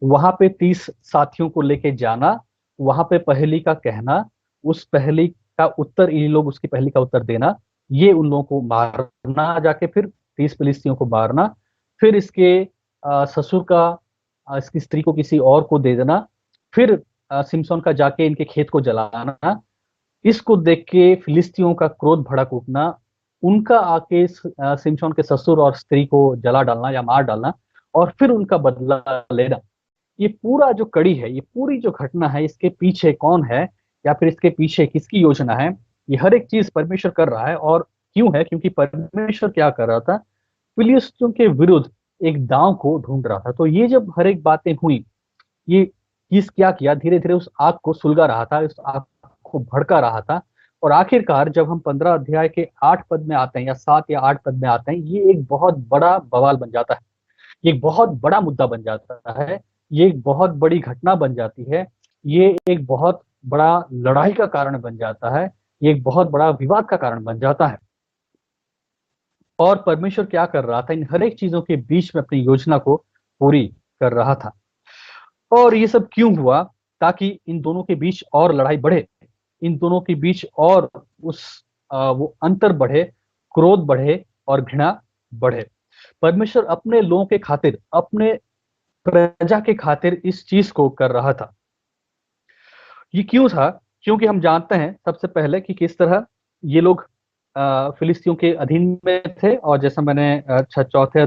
वहां पे 30 साथियों को लेके जाना, वहां पे पहेली का कहना, उस पहेली का उत्तर, ये लोग उसकी पहेली का उत्तर देना, ये उन लोगों को मारना, जाके फिर 30 फिलिस्तीनियों को मारना, फिर इसके ससुर का इसकी स्त्री को किसी और को दे देना, फिर सिमसोन का जाके इनके खेत को जलाना। इसको देख के फिलिस्तियों का क्रोध भड़क उठना, उनका आके सिमशोन के ससुर और स्त्री को जला डालना या मार डालना, और फिर उनका बदला लेना। ये पूरा जो कड़ी है, ये पूरी जो घटना है, इसके पीछे कौन है या फिर इसके पीछे किसकी योजना है, ये हर एक चीज परमेश्वर कर रहा है। और क्यों है? क्योंकि परमेश्वर क्या कर रहा था, फिलिस्तियों के विरुद्ध एक दांव को ढूंढ रहा था। तो ये जब हर एक बातें हुई, ये चीज क्या किया, धीरे धीरे उस आग को सुलगा रहा था, उस आग को भड़का रहा था। और आखिरकार जब हम 15 अध्याय के 8 पद में आते हैं, या 7 या 8 पद में आते हैं, ये एक बहुत बड़ा बवाल बन जाता है, ये एक बहुत बड़ा मुद्दा बन जाता है, ये एक बहुत बड़ी घटना बन जाती है, ये एक बहुत बड़ा लड़ाई का कारण बन जाता है, ये एक बहुत बड़ा विवाद का कारण बन जाता है। और परमेश्वर क्या कर रहा था, इन हर एक चीजों के बीच में अपनी योजना को पूरी कर रहा था। और ये सब क्यों हुआ? ताकि इन दोनों के बीच और लड़ाई बढ़े, इन दोनों के बीच और वो अंतर बढ़े, क्रोध बढ़े और घृणा बढ़े। परमेश्वर अपने लोगों के खातिर, अपने प्रजा के खातिर इस चीज को कर रहा था। ये क्यों था? क्योंकि हम जानते हैं सबसे पहले कि किस तरह ये लोग फिलिस्तियों के अधीन में थे। और जैसा मैंने 14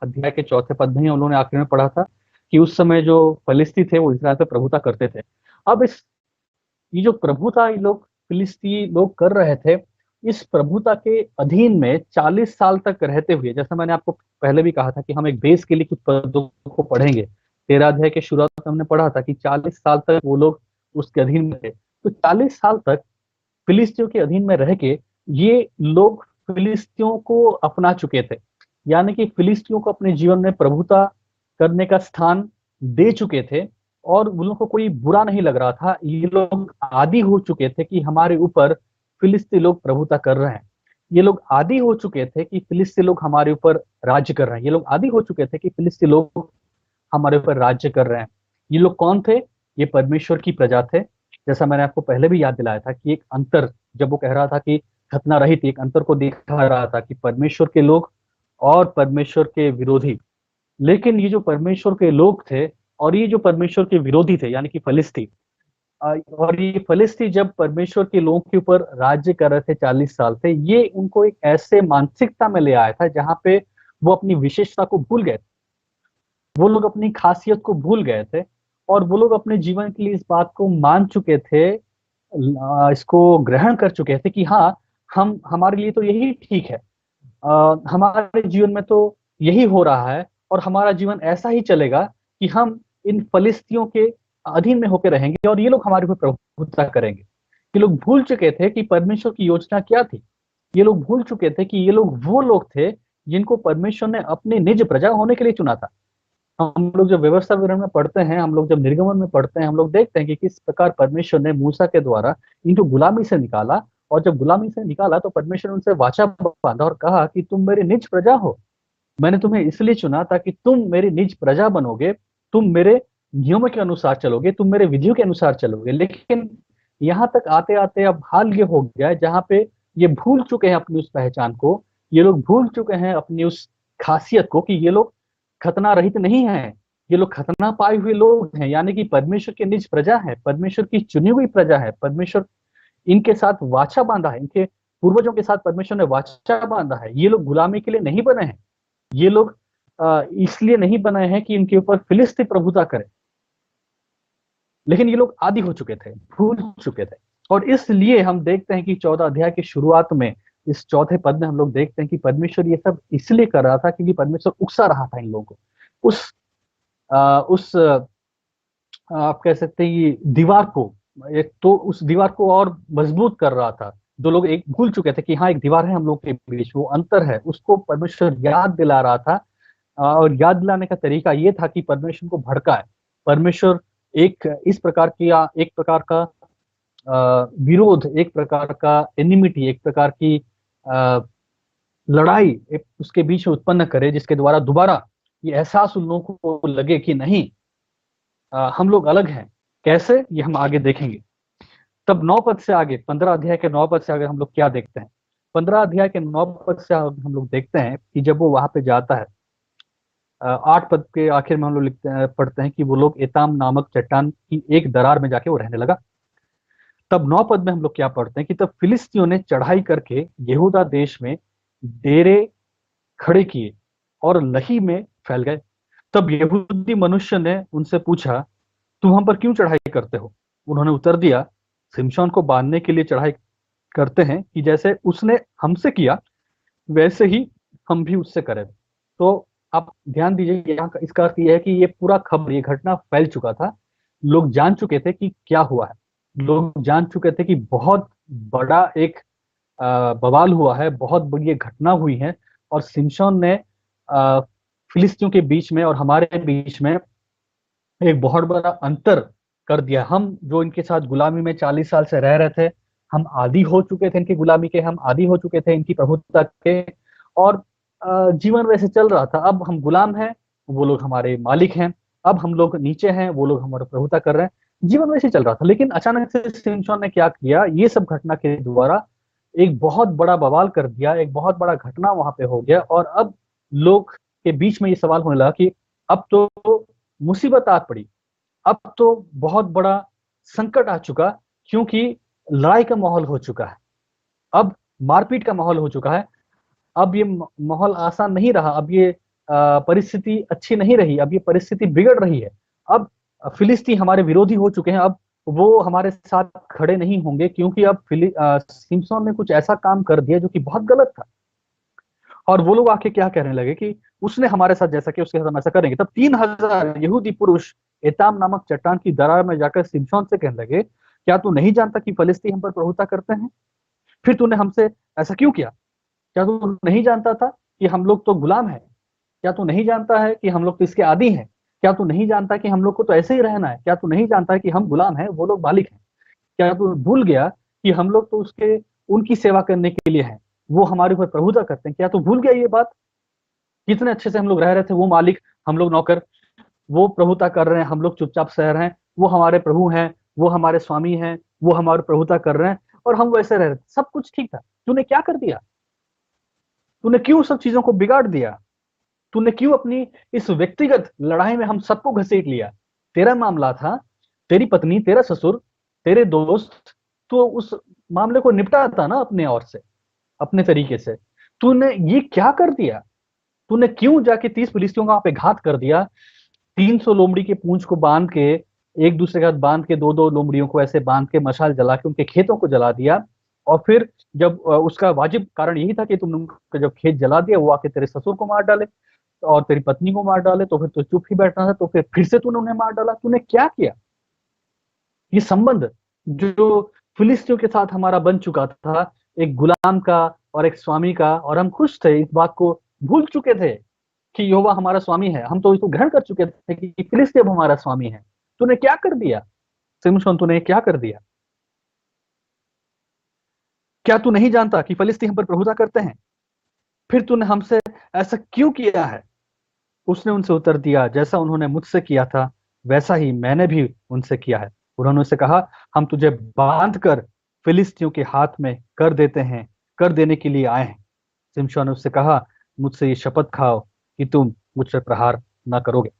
अध्याय के चौथे पद में ही उन्होंने आखिर में पढ़ा था कि उस समय जो फिलिस्ती थे वो इस्राएल पे प्रभुता करते थे। अब ये जो प्रभुता ये लोग फिलिस्ती लोग कर रहे थे, इस प्रभुता के अधीन में 40 साल तक रहते हुए, जैसा मैंने आपको पहले भी कहा था कि हम एक बेस के लिए कुछ पदों को पढ़ेंगे। 13 अध्याय के शुरुआत में हमने पढ़ा था कि 40 साल तक वो लोग उसके अधीन में थे। तो 40 साल तक फिलिस्तियों के अधीन में रह के ये लोग फिलिस्तियों को अपना चुके थे, यानी कि फिलिस्तियों को अपने जीवन में प्रभुता करने का स्थान दे चुके थे। और उन लोगों को कोई बुरा नहीं लग रहा था, ये लोग आदी हो चुके थे कि हमारे ऊपर फिलिस्ती लोग प्रभुता कर रहे हैं। ये लोग आदी हो चुके थे कि फिलिस्ती लोग हमारे ऊपर राज्य कर रहे हैं। ये लोग आदी हो चुके थे कि फिलिस्ती लोग हमारे ऊपर राज्य कर रहे हैं। ये लोग कौन थे? ये परमेश्वर की प्रजा थे। जैसा मैंने आपको पहले भी याद दिलाया था कि एक अंतर, जब वो कह रहा था कि खतना रहित, एक अंतर को दिखा रहा था कि परमेश्वर के लोग और परमेश्वर के विरोधी। लेकिन ये जो परमेश्वर के लोग थे और ये जो परमेश्वर के विरोधी थे, यानी कि फलिस्ती, और ये फलिस्ती जब परमेश्वर के लोगों के ऊपर राज्य कर रहे थे 40 साल से, ये उनको एक ऐसे मानसिकता में ले आया था जहां पे वो अपनी विशेषता को भूल गए, वो लोग अपनी खासियत को भूल गए थे, और वो लोग अपने जीवन के लिए इस बात को मान चुके थे, इसको ग्रहण कर चुके थे कि हाँ, हम हमारे लिए तो यही ठीक है, हमारे जीवन में तो यही हो रहा है, और हमारा जीवन ऐसा ही चलेगा कि हम इन फलिस्तियों के अधीन में होकर रहेंगे और ये लोग हमारे ऊपर प्रभुत्व करेंगे। ये लोग भूल चुके थे कि परमेश्वर की योजना क्या थी। ये लोग भूल चुके थे कि ये लोग वो लोग थे जिनको परमेश्वर ने अपनी निज प्रजा होने के लिए चुना था। हम लोग जब व्यवस्था विवरण में पढ़ते हैं, हम लोग जब निर्गमन में पढ़ते हैं, हम लोग देखते हैं कि किस प्रकार परमेश्वर ने मूसा के द्वारा इनको गुलामी से निकाला, और जब गुलामी से निकाला तो परमेश्वर ने उनसे वाचा बांधा और कहा कि तुम मेरी निज प्रजा हो, मैंने तुम्हें इसलिए चुना ताकि तुम मेरी निज प्रजा बनोगे, तुम मेरे नियमों के अनुसार चलोगे, तुम मेरे विधियों के अनुसार चलोगे। लेकिन यहाँ तक आते आते अब हाल ये हो गया है जहाँ पे ये भूल चुके हैं अपनी उस पहचान को, ये लोग भूल चुके हैं अपनी उस खासियत को कि ये लोग खतना रहित नहीं है, ये लोग खतना पाए हुए लोग हैं, यानी कि परमेश्वर की निज प्रजा है, परमेश्वर की चुनी हुई प्रजा है। परमेश्वर इनके साथ वाचा बांधा है, इनके पूर्वजों के साथ परमेश्वर ने वाचा बांधा है। ये लोग गुलामी के लिए नहीं बने हैं, ये लोग इसलिए नहीं बने हैं कि इनके ऊपर फिलिस्ती प्रभुता करे, लेकिन ये लोग आदी हो चुके थे, भूल चुके थे। और इसलिए हम देखते हैं कि 14 अध्याय की शुरुआत में इस चौथे पद में हम लोग देखते हैं कि परमेश्वर ये सब इसलिए कर रहा था क्योंकि परमेश्वर उकसा रहा था इन लोगों को, उस आप कह सकते हैं ये दीवार को, एक तो उस दीवार को और मजबूत कर रहा था। दो लोग एक भूल चुके थे कि हाँ, एक दीवार है हम लोग के बीच, वो अंतर है, उसको परमेश्वर याद दिला रहा था। और याद दिलाने का तरीका ये था कि परमेश्वर को भड़काए। परमेश्वर एक इस प्रकार की एक प्रकार का विरोध, एक प्रकार का एनिमिटी, एक प्रकार की लड़ाई एक उसके बीच में उत्पन्न करे, जिसके द्वारा दोबारा ये एहसास उन लोगों को लगे कि नहीं, हम लोग अलग हैं। कैसे, ये हम आगे देखेंगे। तब 9 पद से आगे, 15 अध्याय के 9 पद से आगे हम लोग क्या देखते हैं? 15 अध्याय के 9 पद से हम लोग देखते हैं कि जब वो वहां पे जाता है, 8 पद के आखिर में हम लोग लिखते हैं, पढ़ते हैं कि वो लोग एताम नामक चट्टान की एक दरार में जाके वो रहने लगा। तब 9 पद में हम लोग क्या पढ़ते हैं कि तब फिलिस्तियों ने चढ़ाई करके यहूदा देश में डेरे खड़े किए और लही में फैल गए। तब यहूदी मनुष्य ने उनसे पूछा, तुम हम पर क्यों चढ़ाई करते हो? उन्होंने उत्तर दिया, शिमशोन को बांधने के लिए चढ़ाई करते हैं कि जैसे उसने हमसे किया वैसे ही हम भी उससे करें। तो आप ध्यान दीजिए, यहाँ का इसका अर्थ यह है कि ये पूरा खबर, ये घटना फैल चुका था। लोग जान चुके थे कि क्या हुआ है, लोग जान चुके थे कि बहुत बड़ा एक बवाल हुआ है, बहुत बड़ी एक घटना हुई है, और शिमशोन ने फिलिस्तियों के बीच में और हमारे बीच में एक बहुत बड़ा अंतर कर दिया। हम जो इनके साथ गुलामी में 40 साल से रह रहे थे, हम आदी हो चुके थे इनकी गुलामी के, हम आदी हो चुके थे इनकी प्रभुत्व के, और जीवन वैसे चल रहा था। अब हम गुलाम हैं, वो लोग हमारे मालिक हैं, अब हम लोग नीचे हैं, वो लोग हमारे प्रभुता कर रहे हैं, जीवन वैसे चल रहा था। लेकिन अचानक से शिमशोन ने क्या किया, ये सब घटना के द्वारा एक बहुत बड़ा बवाल कर दिया, एक बहुत बड़ा घटना वहां पे हो गया। और अब लोग के बीच में ये सवाल होने लगा कि अब तो मुसीबत आ पड़ी, अब तो बहुत बड़ा संकट आ चुका, क्योंकि लड़ाई का माहौल हो चुका है, अब मारपीट का माहौल हो चुका है, अब ये माहौल आसान नहीं रहा, अब ये परिस्थिति अच्छी नहीं रही, अब ये परिस्थिति बिगड़ रही है। अब फिलिस्ती हमारे विरोधी हो चुके हैं, अब वो हमारे साथ खड़े नहीं होंगे, क्योंकि अब सिम्पसन ने कुछ ऐसा काम कर दिया जो कि बहुत गलत था। और वो लोग आके क्या कहने लगे कि उसने हमारे साथ जैसा कि उसके साथ हम ऐसा करेंगे। तब 3,000 यहूदी पुरुष एताम नामक चट्टान की दरार में जाकर सिमशोन से कहने लगे, क्या तू नहीं जानता कि फलिस्ती हम पर प्रभुता करते हैं? फिर तूने हमसे ऐसा क्यों किया? क्या तू नहीं जानता था कि हम लोग तो गुलाम है? क्या तू नहीं जानता है कि हम लोग तो इसके आदी हैं? क्या तू नहीं जानता कि हम लोग को तो ऐसे ही रहना है? क्या तू नहीं जानता है कि हम गुलाम हैं, वो लोग मालिक हैं? क्या तू भूल गया कि हम लोग तो उसके उनकी सेवा करने के लिए हैं, वो हमारे ऊपर प्रभुता करते हैं? क्या तू भूल गया ये बात? कितने अच्छे से हम लोग रह रहे थे, वो मालिक, हम लोग नौकर, वो प्रभुता कर रहे हैं, हम लोग चुपचाप सह रहे हैं, वो हमारे प्रभु हैं, वो हमारे स्वामी हैं, वो हमारे प्रभुता कर रहे हैं, और हम वैसे रह रहे थे, सब कुछ ठीक था। तूने क्या कर दिया? तूने क्यों सब चीजों को बिगाड़ दिया? तूने क्यों अपनी इस व्यक्तिगत लड़ाई में हम सबको घसीट लिया? तेरा मामला था, तेरी पत्नी, तेरा ससुर, तेरे दोस्त, तो उस मामले को निपटाता ना अपने ओर से, अपने तरीके से। तूने ये क्या कर दिया? तूने क्यों जाके 30 फिलिस्तीयों का वहां पे घात कर दिया? 300 लोमड़ी के पूंछ को बांध के, एक दूसरे के साथ बांध के, दो दो लोमड़ियों को ऐसे बांध के मशाल जला के उनके खेतों को जला दिया। और फिर जब उसका वाजिब कारण यही था कि तुमने उनका जब खेत जला दिया, वो आके तेरे ससुर को मार डाले और तेरी पत्नी को मार डाले, तो फिर तो चुप ही बैठना था, तो फिर से तूने उन्हें मार डाला। तूने क्या किया? ये संबंध जो फिलिस्तीयों के साथ हमारा बन चुका था, एक गुलाम का और एक स्वामी का, और हम खुश थे, इस बात को भूल चुके थे कि यहोवा हमारा स्वामी है। हम तो इसको ग्रहण कर चुके थे कि फिलिस्ती अब हमारा स्वामी है। तूने क्या कर दिया सिमशोन? तूने क्या कर दिया? क्या तू नहीं जानता कि फिलिस्ती हम पर प्रभुता करते हैं? फिर तूने हमसे ऐसा क्यों किया है? उसने उनसे उत्तर दिया, जैसा उन्होंने मुझसे किया था वैसा ही मैंने भी उनसे किया है। उन्होंने उससे कहा, हम तुझे बांध कर फिलिस्तियों के हाथ में कर देने के लिए आए हैं। शिमशोन ने उससे कहा, मुझसे ये शपथ खाओ कि तुम मुझ पर प्रहार न करोगे।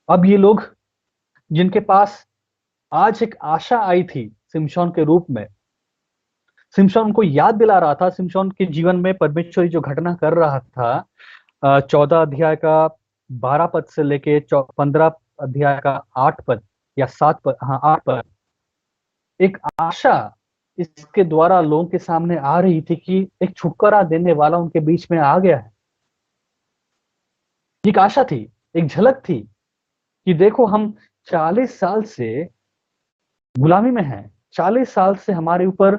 अब ये लोग, जिनके पास आज एक आशा आई थी शिमशोन के रूप में, शिमशोन उनको याद दिला रहा था, शिमशोन के जीवन में परमेश्वर जो घटना कर रहा था, 14 अध्याय का 12 पद से लेके 15 अध्याय का 8 पद या 7 पद, हाँ 8 पद, एक आशा इसके द्वारा लोगों के सामने आ रही थी कि एक छुटकारा देने वाला उनके बीच में आ गया है। एक आशा थी, एक झलक थी कि देखो, हम 40 साल से गुलामी में हैं, 40 साल से हमारे ऊपर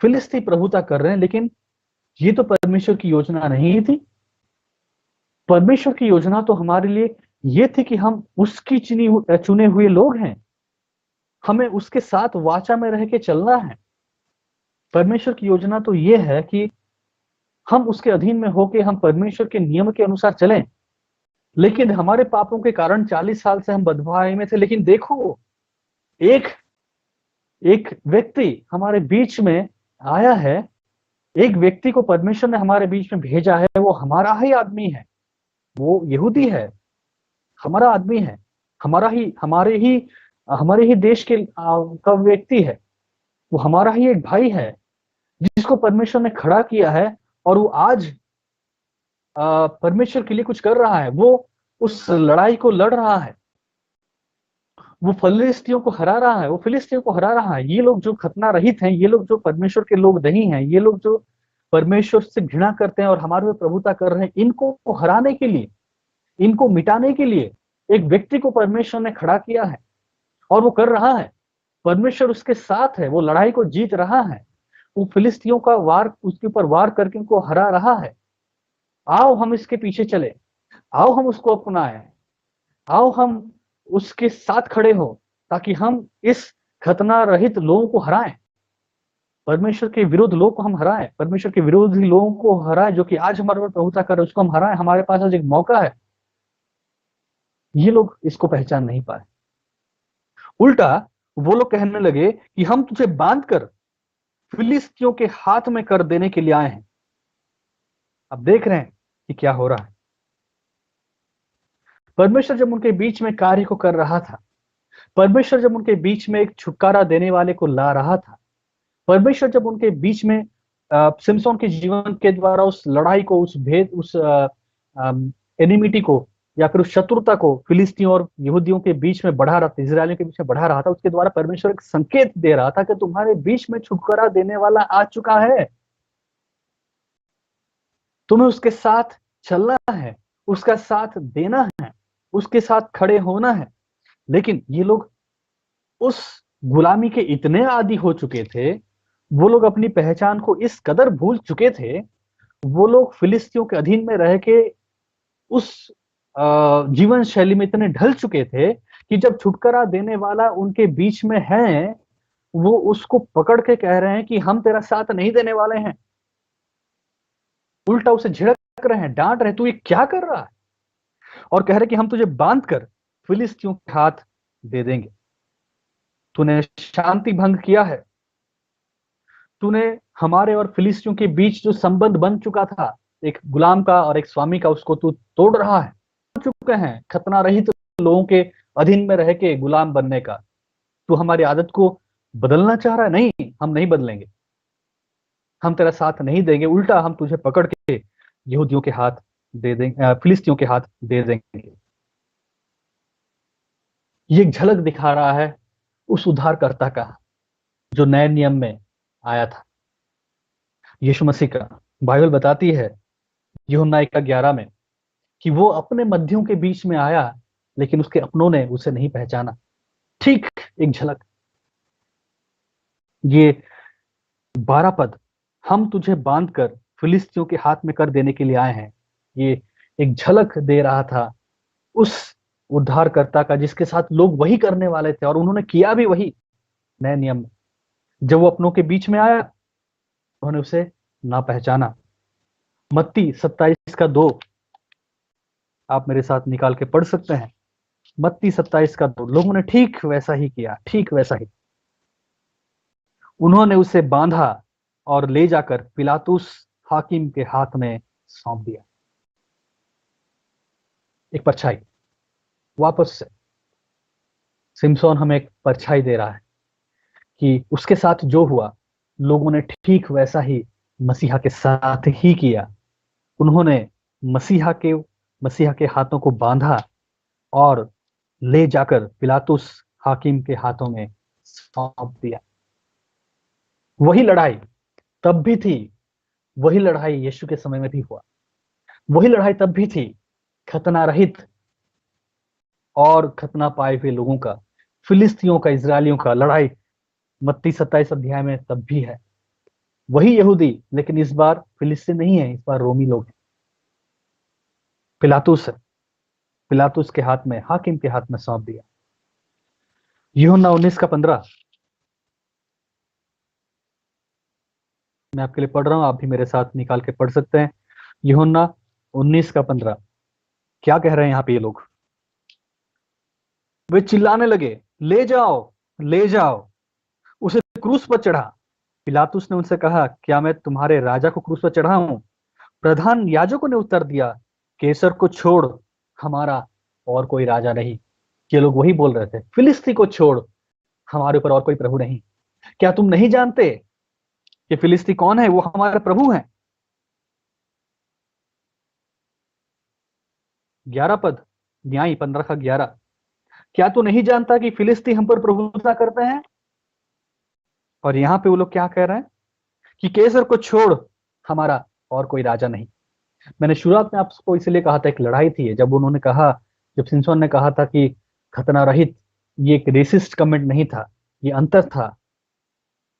फिलिस्ती प्रभुता कर रहे हैं, लेकिन ये तो परमेश्वर की योजना नहीं थी। परमेश्वर की योजना तो हमारे लिए ये थी कि हम उसकी चुने हुए लोग हैं, हमें उसके साथ वाचा में रह के चलना है। परमेश्वर की योजना तो ये है कि हम उसके अधीन में होके हम परमेश्वर के नियम के अनुसार चलें। लेकिन हमारे पापों के कारण 40 साल से हम बदवाई में थे। लेकिन देखो, एक एक व्यक्ति हमारे बीच में आया है, एक व्यक्ति को परमेश्वर ने हमारे बीच में भेजा है, वो हमारा ही आदमी है, वो यहूदी है, हमारा आदमी है, हमारे ही देश के का व्यक्ति है, वो हमारा ही एक भाई है जिसको परमेश्वर ने खड़ा किया है। और वो आज परमेश्वर के लिए कुछ कर रहा है, वो उस लड़ाई को लड़ रहा है, वो फिलिस्तियों को हरा रहा है, वो फिलिस्तियों को हरा रहा है। ये लोग जो खतना रहित हैं, ये लोग जो परमेश्वर के लोग नहीं हैं, ये लोग जो परमेश्वर से घृणा करते हैं और हमारे में प्रभुता कर रहे हैं, इनको हराने के लिए, इनको मिटाने के लिए एक व्यक्ति को परमेश्वर ने खड़ा किया है और वो कर रहा है। परमेश्वर उसके साथ है, वो लड़ाई को जीत रहा है, वो फिलिस्तियों का वार उसके ऊपर वार करके उनको हरा रहा है। आओ हम इसके पीछे चले, आओ हम उसको अपनाएं, आओ हम उसके साथ खड़े हो, ताकि हम इस खतना रहित लोगों को हराएं, परमेश्वर के विरुद्ध लोगों को हम हराएं, परमेश्वर के विरोधी लोगों को हराएं, जो कि आज हमारे ऊपर प्रभुता कर रहे हैं, उसको हम हराएं। हमारे पास आज एक मौका है। ये लोग इसको पहचान नहीं पाए। उल्टा वो लोग कहने लगे कि हम तुझे बांध कर फिलिस्तियों के हाथ में कर देने के लिए आए हैं। अब देख रहे हैं कि क्या हो रहा है। परमेश्वर जब उनके बीच में कार्य को कर रहा था, परमेश्वर जब उनके बीच में एक छुटकारा देने वाले को ला रहा था, परमेश्वर जब उनके बीच में सिमसोन के जीवन के द्वारा उस लड़ाई को, उस भेद, उस एनिमिटी को, या फिर उस शत्रुता को फिलिस्तियों और यहूदियों के बीच में बढ़ा रहा था, इजरायलियों के बीच में बढ़ा रहा था, उसके द्वारा परमेश्वर एक संकेत दे रहा था कि तुम्हारे बीच में छुटकारा देने वाला आ चुका है, तुम्हें उसके साथ चलना है, उसका साथ देना है, उसके साथ खड़े होना है। लेकिन ये लोग उस गुलामी के इतने आदी हो चुके थे, वो लोग अपनी पहचान को इस कदर भूल चुके थे, वो लोग फिलिस्तियों के अधीन में रह के उस जीवन शैली में इतने ढल चुके थे कि जब छुटकारा देने वाला उनके बीच में है, वो उसको पकड़ के कह रहे हैं कि हम तेरा साथ नहीं देने वाले हैं। उल्टा उसे झिड़क रहे हैं, डांट रहे हैं, तू ये क्या कर रहा है, और कह रहे कि हम तुझे बांध कर फिलिस्तियों के हाथ दे देंगे। तूने शांति भंग किया है, तूने हमारे और फिलिस्तियों के बीच जो संबंध बन चुका था, एक गुलाम का और एक स्वामी का, उसको तू तोड़ रहा है। चुके हैं खतना रहित लोगों के अधीन में रह के गुलाम बनने का, तू हमारी आदत को बदलना चाह रहा है? नहीं, हम नहीं बदलेंगे, हम तेरा साथ नहीं देंगे, उल्टा हम तुझे पकड़ के यहूदियों के हाथ दे देंगे, फिलिस्तियों के हाथ दे देंगे। ये एक झलक दिखा रहा है उस उद्धारकर्ता का जो नए नियम में आया था, यीशु मसीह का। बाइबल बताती है यूहन्ना 1:11 में कि वो अपने मध्यों के बीच में आया, लेकिन उसके अपनों ने उसे नहीं पहचाना। ठीक एक झलक, ये 12 पद, हम तुझे बांधकर फिलिस्तियों के हाथ में कर देने के लिए आए हैं, ये एक झलक दे रहा था उस उद्धारकर्ता का जिसके साथ लोग वही करने वाले थे, और उन्होंने किया भी वही नए नियम में। जब वो अपनों के बीच में आया, उन्होंने उसे ना पहचाना। मत्ती 27:2 आप मेरे साथ निकाल के पढ़ सकते हैं। मत्ती 27:2, लोगों ने ठीक वैसा ही किया, ठीक वैसा ही। उन्होंने उसे बांधा और ले जाकर पिलातुस हाकिम के हाथ में सौंप दिया। एक परछाई, वापस से सिमसोन हमें एक परछाई दे रहा है कि उसके साथ जो हुआ, लोगों ने ठीक वैसा ही मसीहा के साथ ही किया। उन्होंने मसीहा के मसीहा के हाथों को बांधा और ले जाकर पिलातुस हाकिम के हाथों में सौंप दिया। वही लड़ाई तब भी थी, वही लड़ाई यीशु के समय में भी हुआ, वही लड़ाई तब भी थी, खतना रहित और खतना पाए हुए लोगों का, फिलिस्तियों का, इजरायलियों का लड़ाई मत्ती 27 अध्याय में तब भी है। वही यहूदी, लेकिन इस बार फिलिस्तीन नहीं है, इस बार रोमी लोग हैं। पिलातुस है, पिलातुस के हाथ में, हाकिम के हाथ में सौंप दिया। यूहन्ना 19:15 मैं आपके लिए पढ़ रहा हूं, आप भी मेरे साथ निकाल के पढ़ सकते हैं। यूहन्ना 19:15 क्या कह रहे हैं यहाँ पे ये लोग? वे चिल्लाने लगे, ले जाओ, ले जाओ, उसे क्रूस पर चढ़ा। पिलातुस ने उनसे कहा, क्या मैं तुम्हारे राजा को क्रूस पर चढ़ाऊं? प्रधान याजकों ने उत्तर दिया, कैसर को छोड़, हमारा और कोई राजा नहीं। ये लोग वही बोल रहे थे, फिलिस्ती को छोड़, हमारे ऊपर और कोई प्रभु नहीं। क्या तुम नहीं जानते कि फिलिस्ती कौन है? वो हमारे प्रभु हैं। 11 पद, न्याय 15:11, क्या तू नहीं जानता कि फिलिस्ती हम पर प्रभुता करते हैं? और यहाँ पे वो लोग क्या कह रहे हैं कि कैसर को छोड़, हमारा और कोई राजा नहीं। मैंने शुरुआत में आपको इसलिए कहा था एक लड़ाई थी, जब उन्होंने कहा, जब सिमसोन ने कहा था कि खतना रहित, ये एक रेसिस्ट कमेंट नहीं था, ये अंतर था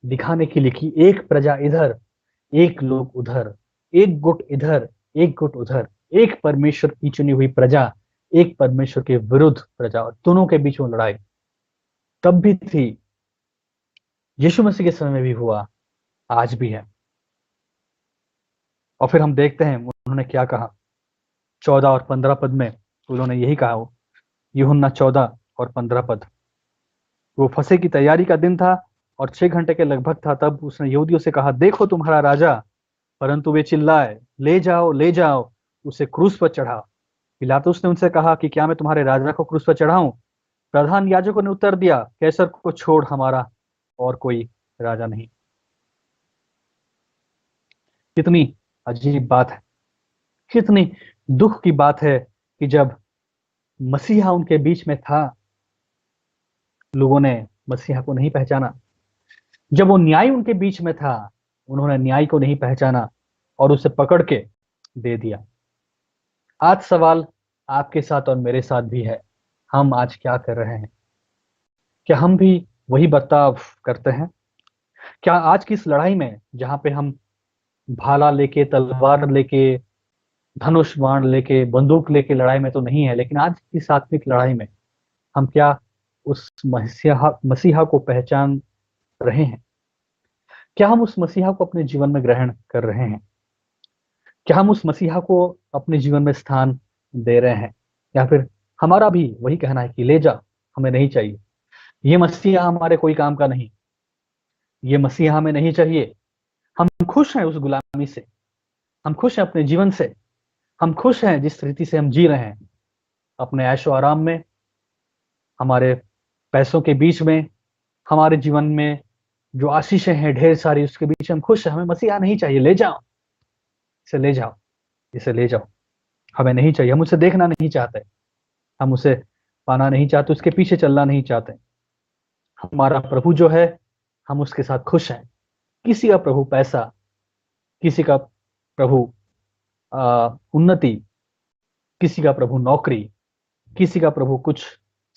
दिखाने के लिए कि एक प्रजा इधर, एक लोग उधर, एक गुट इधर, एक गुट उधर, एक परमेश्वर की चुनी हुई प्रजा, एक परमेश्वर के विरुद्ध प्रजा, और दोनों के बीच में लड़ाई तब भी थी, यीशु मसीह के समय में भी हुआ, आज भी है। और फिर हम देखते हैं उन्होंने क्या कहा 14 और 15 पद में, उन्होंने यही कहा। यूहन्ना 14 और 15 पद, वो फसह की तैयारी का दिन था और 6 घंटे के लगभग था, तब उसने यहूदियों से कहा, देखो तुम्हारा राजा। परंतु वे चिल्लाए, ले जाओ, ले जाओ, उसे क्रूस पर चढ़ाओ। पिलातुस ने उनसे कहा कि क्या मैं तुम्हारे राजा को क्रूस पर चढ़ाऊं? प्रधान याजकों ने उत्तर दिया, कैसर को छोड़, हमारा और कोई राजा नहीं। कितनी अजीब बात है, कितनी दुख की बात है कि जब मसीहा उनके बीच में था, लोगों ने मसीहा को नहीं पहचाना। जब वो न्याय उनके बीच में था, उन्होंने न्याय को नहीं पहचाना और उसे पकड़ के दे दिया। आज सवाल आपके साथ और मेरे साथ भी है, हम आज क्या कर रहे हैं? क्या हम भी वही बर्ताव करते हैं? क्या आज की इस लड़ाई में, जहां पे हम भाला लेके, तलवार लेके, धनुष बाण लेके, बंदूक लेके लड़ाई में तो नहीं है, लेकिन आज की आत्मिक लड़ाई में हम क्या उस मसीहा मसीहा को पहचान रहे हैं? क्या हम उस मसीहा को अपने जीवन में ग्रहण कर रहे हैं? क्या हम उस मसीहा को अपने जीवन में स्थान दे रहे हैं? या फिर हमारा भी वही कहना है कि ले जा, हमें नहीं चाहिए, ये मसीहा हमारे कोई काम का नहीं, ये मसीहा हमें नहीं चाहिए, हम खुश हैं उस गुलामी से, हम खुश हैं अपने जीवन से, हम खुश हैं जिस रीति से हम जी रहे हैं, अपने ऐशो आराम में, हमारे पैसों के बीच में, हमारे जीवन में जो आशीषें हैं ढेर सारी, उसके बीच हम खुश हैं, हमें मसीहा नहीं चाहिए, ले जाओ, इसे ले जाओ, इसे ले जाओ, हमें नहीं चाहिए, हम उसे देखना नहीं चाहते, हम उसे पाना नहीं चाहते, उसके पीछे चलना नहीं चाहते। हमारा प्रभु जो है, हम उसके साथ खुश हैं। किसी का प्रभु पैसा, किसी का प्रभु उन्नति, किसी का प्रभु नौकरी, किसी का प्रभु कुछ,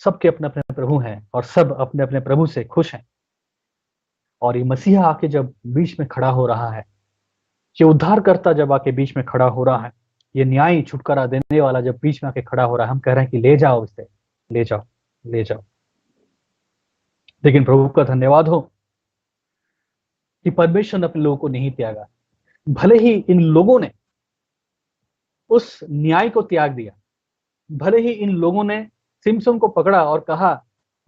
सबके अपने अपने प्रभु हैं और सब अपने अपने प्रभु से खुश हैं। और ये मसीहा आके जब बीच में खड़ा हो रहा है, ये उद्धारकर्ता जब आके बीच में खड़ा हो रहा है, ये न्यायी छुटकारा देने वाला जब बीच में आके खड़ा हो रहा है, हम कह रहे हैं कि ले जाओ इसे, ले जाओ, ले जाओ। लेकिन प्रभु का धन्यवाद हो कि परमेश्वर ने अपने लोगों को नहीं त्यागा। भले ही इन लोगों ने उस न्याय को त्याग दिया, भले ही इन लोगों ने सिमसोन को पकड़ा और कहा,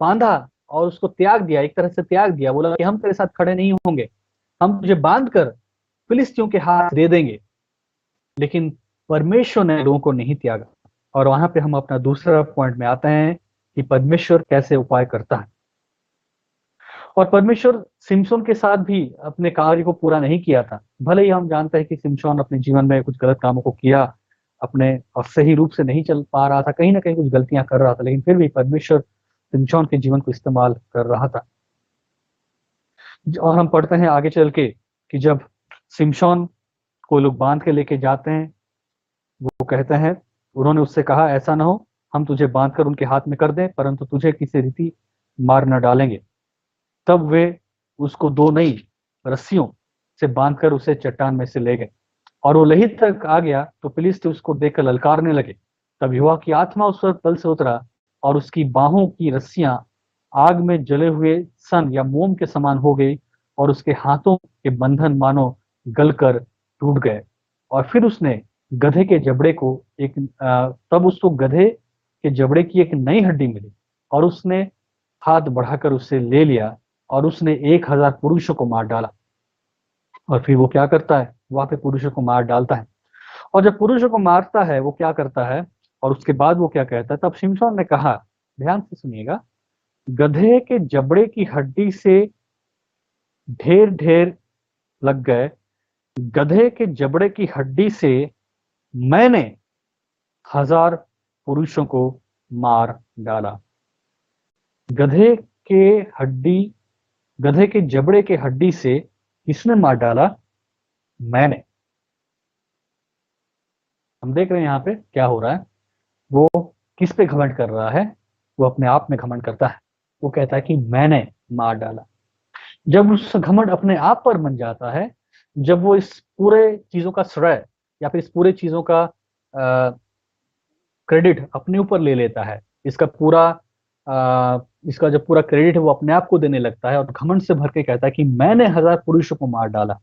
बांधा और उसको त्याग दिया, एक तरह से त्याग दिया, बोला कि हम तेरे साथ खड़े नहीं होंगे, हम तुझे बांध कर फिलिस्तियों के हाथ दे देंगे। लेकिन परमेश्वर ने लोगों को नहीं त्यागा। और वहां पे हम अपना दूसरा पॉइंट में आते हैं कि परमेश्वर कैसे उपाय करता है। और परमेश्वर सिमसोन के साथ भी अपने कार्य को पूरा नहीं किया था। भले ही हम जानते हैं कि सिमसोन अपने जीवन में कुछ गलत कामों को किया, अपने और सही रूप से नहीं चल पा रहा था, कहीं ना कहीं कुछ गलतियां कर रहा था, लेकिन फिर भी परमेश्वर सिमसोन के जीवन को इस्तेमाल कर रहा था। और हम पढ़ते हैं आगे चल के कि जब सिमसोन को लोग बांध के लेके जाते हैं, वो कहते हैं, उन्होंने उससे कहा, ऐसा ना हो हम तुझे बांध कर उनके हाथ में कर दें, परंतु तुझे किसी रीति मार न डालेंगे। तब वे उसको दो नई रस्सियों से बांधकर उसे चट्टान में से ले गए। और वो लही तक आ गया तो फिलिस्ती उसको देखकर ललकारने लगे। तब यहोवा की आत्मा उस पर बल से उतरा और उसकी बाहों की रस्सियां आग में जले हुए सन या मोम के समान हो गई और उसके हाथों के बंधन मानो गलकर टूट गए। और फिर उसने गधे के जबड़े को तब उसको गधे के जबड़े की एक नई हड्डी मिली और उसने हाथ बढ़ाकर उसे ले लिया और उसने 1000 पुरुषों को मार डाला। और फिर वो क्या करता है, वहां पे पुरुषों को मार डालता है। और जब पुरुषों को मारता है वो क्या करता है, और उसके बाद वो क्या कहता है, तब शिमशोन ने कहा, ध्यान से सुनिएगा, गधे के जबड़े की हड्डी से ढेर ढेर लग गए, गधे के जबड़े की हड्डी से मैंने 1000 पुरुषों को मार डाला। गधे के हड्डी, गधे के जबड़े के हड्डी से किसने मार डाला? मैंने। हम देख रहे हैं यहाँ पे क्या हो रहा है। वो किस पे घमंड कर रहा है? वो अपने आप में घमंड करता है। वो कहता है कि मैंने मार डाला। जब उस घमंड अपने आप पर बन जाता है, जब वो इस पूरे चीजों का श्रेय या फिर इस पूरे चीजों का क्रेडिट अपने ऊपर ले लेता है, इसका जब पूरा क्रेडिट है वो अपने आप को देने लगता है और घमंड से भर के कहता है कि मैंने 1000 पुरुषों को मार डाला,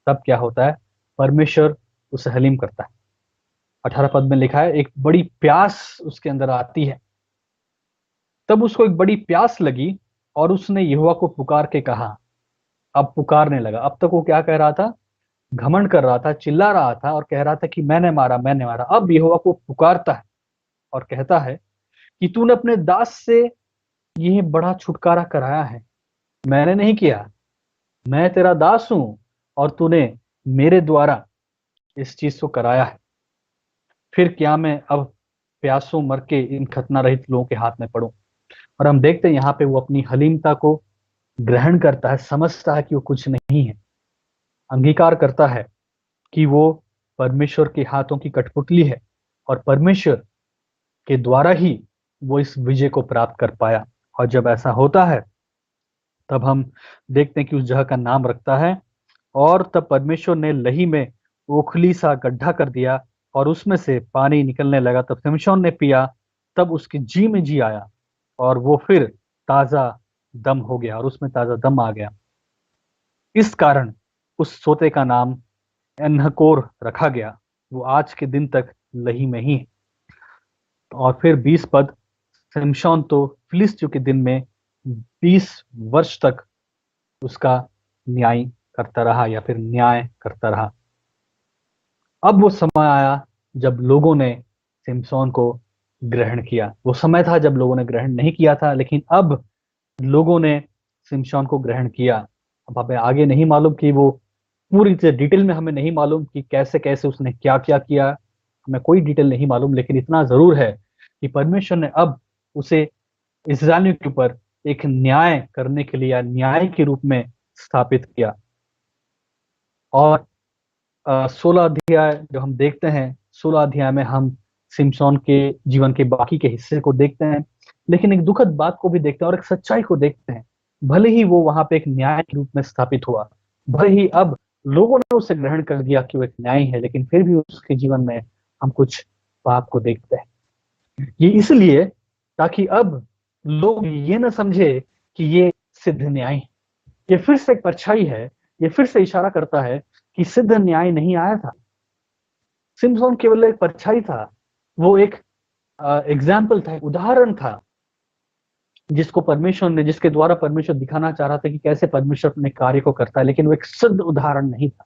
तब क्या होता है? परमेश्वर उसे हलीम करता है। 18 पद में लिखा है, एक बड़ी प्यास उसके अंदर आती है। तब उसको एक बड़ी प्यास लगी और उसने यहोवा को पुकार के कहा। अब पुकारने लगा। अब तक वो क्या कह रहा था? घमंड कर रहा था, चिल्ला रहा था और कह रहा था कि मैंने मारा, मैंने मारा। अब यहोवा को पुकारता है और कहता है कि तूने अपने दास से यह बड़ा छुटकारा कराया है, मैंने नहीं किया, मैं तेरा दास हूं और तूने मेरे द्वारा इस चीज को कराया है। फिर क्या मैं अब प्यासों मर के इन खतना रहित लोगों के हाथ में पड़ूं? और हम देखते हैं यहाँ पे वो अपनी हलीमता को ग्रहण करता है, समझता है कि वो कुछ नहीं है, अंगीकार करता है कि वो परमेश्वर के हाथों की कठपुतली है और परमेश्वर के द्वारा ही वो इस विजय को प्राप्त कर पाया। और जब ऐसा होता है तब हम देखते हैं कि उस जगह का नाम रखता है, और तब परमेश्वर ने लही में ओखली सा गड्ढा कर दिया और उसमें से पानी निकलने लगा। तब शिमशोन ने पिया, तब उसके जी में जी आया और वो फिर ताजा दम हो गया और उसमें ताजा दम आ गया। इस कारण उस सोते का नाम एन्हकोर रखा गया। वो आज के दिन तक लही में ही है। और फिर 20 पद, शिमशोन तो फिलिस्तियों के दिन में 20 वर्ष तक उसका न्याय करता रहा या फिर न्याय करता रहा। अब वो समय आया जब लोगों ने सिमसोन को ग्रहण किया। वो समय था जब लोगों ने ग्रहण नहीं किया था, लेकिन अब लोगों ने सिमशोन को ग्रहण किया। अब हमें आगे नहीं मालूम कि वो पूरी डिटेल में हमें नहीं मालूम कि कैसे कैसे उसने क्या क्या किया, हमें कोई डिटेल नहीं मालूम, लेकिन इतना जरूर है कि परमेश्वर ने अब उसे इस्राएलियों के ऊपर एक न्याय करने के लिए या न्याय के रूप में स्थापित किया। और 16 अध्याय जो हम देखते हैं, 16 अध्याय में हम सिमसोन के जीवन के बाकी के हिस्से को देखते हैं, लेकिन एक दुखद बात को भी देखते हैं और एक सच्चाई को देखते हैं। भले ही वो वहां पे एक न्याय के रूप में स्थापित हुआ, भले ही अब लोगों ने उसे ग्रहण कर दिया कि वो एक न्याय है, लेकिन फिर भी उसके जीवन में हम कुछ पाप को देखते हैं। ये इसलिए ताकि अब लोग ये न समझे कि ये सिद्ध न्याय है। ये फिर से एक परछाई है, ये फिर से इशारा करता है कि सिद्ध न्याय नहीं आया था। सिमसोन केवल एक परछाई था, वो एक एग्जाम्पल था, एक उदाहरण था जिसके द्वारा परमेश्वर दिखाना चाह रहा था कि कैसे परमेश्वर अपने कार्य को करता है, लेकिन वो एक सिद्ध उदाहरण नहीं था।